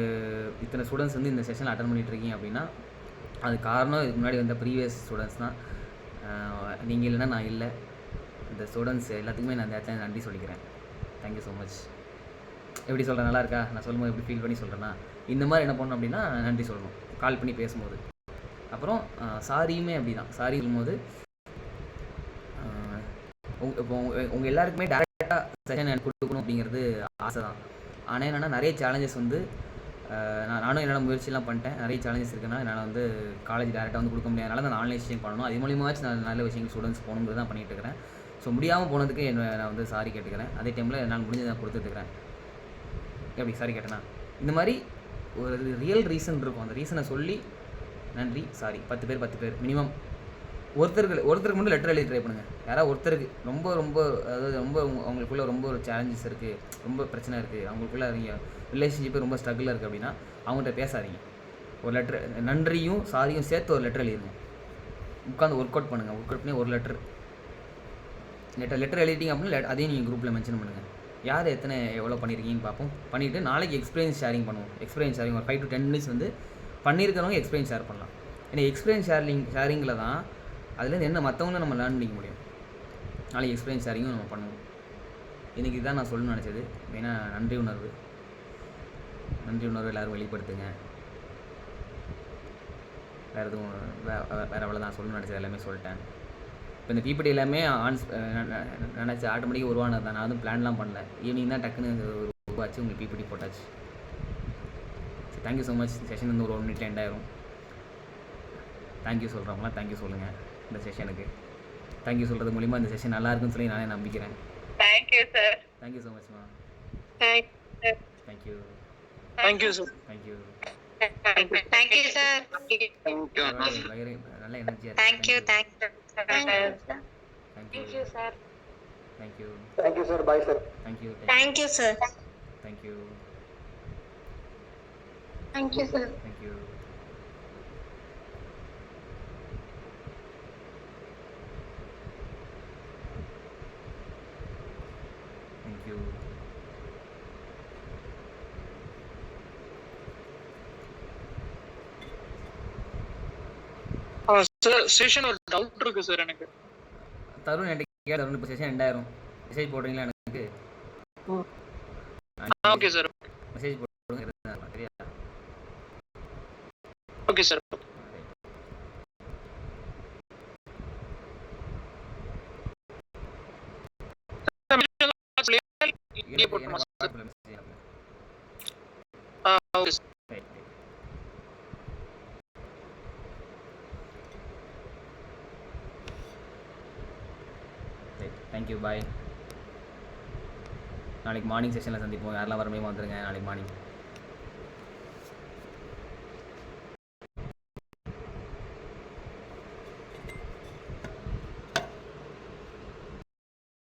இத்தனை ஸ்டூடெண்ட்ஸ் வந்து இந்த செஷனில் அட்டன் பண்ணிகிட்ருக்கீங்க அப்படின்னா அது காரணம் இதுக்கு முன்னாடி வந்த ப்ரீவியஸ் ஸ்டூடெண்ட்ஸ் தான். நீங்கள் இல்லைன்னா நான் இல்லை. இந்த ஸ்டூடெண்ட்ஸ் எல்லாத்துக்குமே நான் இந்த இடத்துல நன்றி சொல்லிக்கிறேன். Thank you so much. எப்படி சொல்கிறேன், நல்லா இருக்கா? நான் சொல்லும்போது எப்படி ஃபீல் பண்ணி சொல்கிறேன்னா, இந்த மாதிரி என்ன பண்ணணும் அப்படின்னா நன்றி சொல்லணும் கால் பண்ணி பேசும்போது. அப்புறம் சாரியுமே அப்படி தான். சாரி சொல்லும்போது இப்போ உங்கள் எல்லாருக்குமே டேரெக்டாக செஷன் எனக்கு கொடுக்கணும் அப்படிங்கிறது ஆசை தான். ஆனால் என்னென்னா நிறைய சேலஞ்சஸ் வந்து நானும் என்னோடய முயற்சியெல்லாம் பண்ணிட்டேன். நிறைய சேலஞ்சஸ் இருக்குன்னா என்னால் வந்து காலேஜ் டேரெக்டாக வந்து கொடுக்க முடியாதனால நான் ஆன்லைன் விஷயம் பண்ணணும். அது மூலியமாச்சு நான் நல்ல விஷயங்கள் ஸ்டூடெண்ட்ஸ் போகணுங்கிறது தான் பண்ணிகிட்டு இருக்கிறேன். ஸோ முடியாமல் போனதுக்கு நான் வந்து சாரி கேட்டுக்கிறேன். அதே டைமில் என்னால் முடிஞ்சு நான் கொடுத்துட்ருக்கிறேன். எப்படி சாரி கேட்டேன்னா இந்த மாதிரி ஒரு ரியல் ரீசன் இருக்கும். அந்த ரீசனை சொல்லி நன்றி சாரி 10 பேர் மினிமம் ஒருத்தருக்கு மட்டும் லெட்டர் எழுதி ட்ரை பண்ணுங்கள். யாராவது ஒருத்தருக்கு ரொம்ப அதாவது ரொம்ப அவங்களுக்குள்ளே ரொம்ப ஒரு சேலஞ்சஸ் இருக்குது, ரொம்ப பிரச்சனை இருக்குது, அவங்களுக்குள்ளே அவங்க ரிலேஷன்ஷிப்பு ரொம்ப ஸ்ட்ரகிளாக இருக்குது அப்படின்னா அவங்கள்ட்ட பேசாதீங்க. ஒரு லெட்டர் நன்றியும் சாரியும் சேர்த்து ஒரு லெட்டர் எழுதிடுங்க. உட்காந்து ஒர்க் அவுட் பண்ணுங்கள். ஒர்க் அவுட் பண்ணி ஒரு லெட்டர் எழுதிட்டீங்க அப்படின்னா அதையும் நீங்கள் குரூப்பில் மென்ஷன் பண்ணுங்கள். யார் எவ்வளோ பண்ணியிருக்கீங்கன்னு பார்ப்போம். பண்ணிவிட்டு நாளைக்கு எக்ஸ்பீரியன்ஸ் ஷேரிங் பண்ணுவோம். எக்ஸ்பீரியன்ஸ் ஷேரிங் ஒரு 5 to 10 minutes வந்து பண்ணியிருக்கிறவங்க எக்ஸ்பீரியன்ஸ் ஷேர் பண்ணலாம். ஏன்னா எக்ஸ்பீரியன்ஸ் ஷேரிங்கில் தான் அதுலேருந்து என்ன மற்றவங்களும் நம்ம லேர்ன் பண்ணிக்க முடியும். நாளைக்கு எக்ஸ்பீரியன்ஸ் ஷேரிங்கும் நம்ம பண்ணுவோம். இன்றைக்கி இதுதான் நான் சொல்லணும்னு நினச்சது. மெயினாக நன்றி உணர்வு எல்லோரும் வெளிப்படுத்துங்க. வேறு எதுவும் வேறு அவ்வளோதான் சொல்லணும்னு நினச்சது எல்லாமே சொல்லிட்டேன். இப்போ இந்த பிபிடி எல்லாமே நினச்சி ஆட்டோமேட்டிக்காக உருவானது தான். நான் அதுவும் பிளான்லாம் பண்ணல. ஈவினிங் தான் டக்குன்னு உருவாச்சு, உங்களுக்கு பிபிடி போட்டாச்சு. சரி, தேங்க்யூ ஸோ மச். செஷன் வந்து ஒரு 1 minute எண்ட் ஆயிரும். தேங்க்யூ சொல்கிறவங்களாம் தேங்க்யூ சொல்லுங்கள். இந்த செஷனுக்கு தேங்க்யூ சொல்கிறது மூலிமா இந்த செஷன் நல்லா இருக்குன்னு சொல்லி நானே நம்பிக்கிறேன். Thank you sir. தேங்க்யூ ஸோ மச்மா. Thank you thank you sir. Thank you sir. நல்ல எனர்ஜியாக thank you sir. Thank you sir. Bye sir. Thank you sir. Thank you sir. Thank you. Sir session ஒரு டவுட் இருக்கு சார் எனக்கு. தருண் என்கிட்ட தருண் இப்போ செஷன் எண்டாயிரும். மெசேஜ் போடுறீங்களா எனக்கு? Okay sir. மெசேஜ் போடுங்க. சரியா? Okay sir. தேங்க்யூ. பாய். நாளைக்கு மார்னிங் செஷனில் சந்திப்போம். யாரெல்லாம் வர முடியுமோ வந்துடுங்க நாளைக்கு மார்னிங்.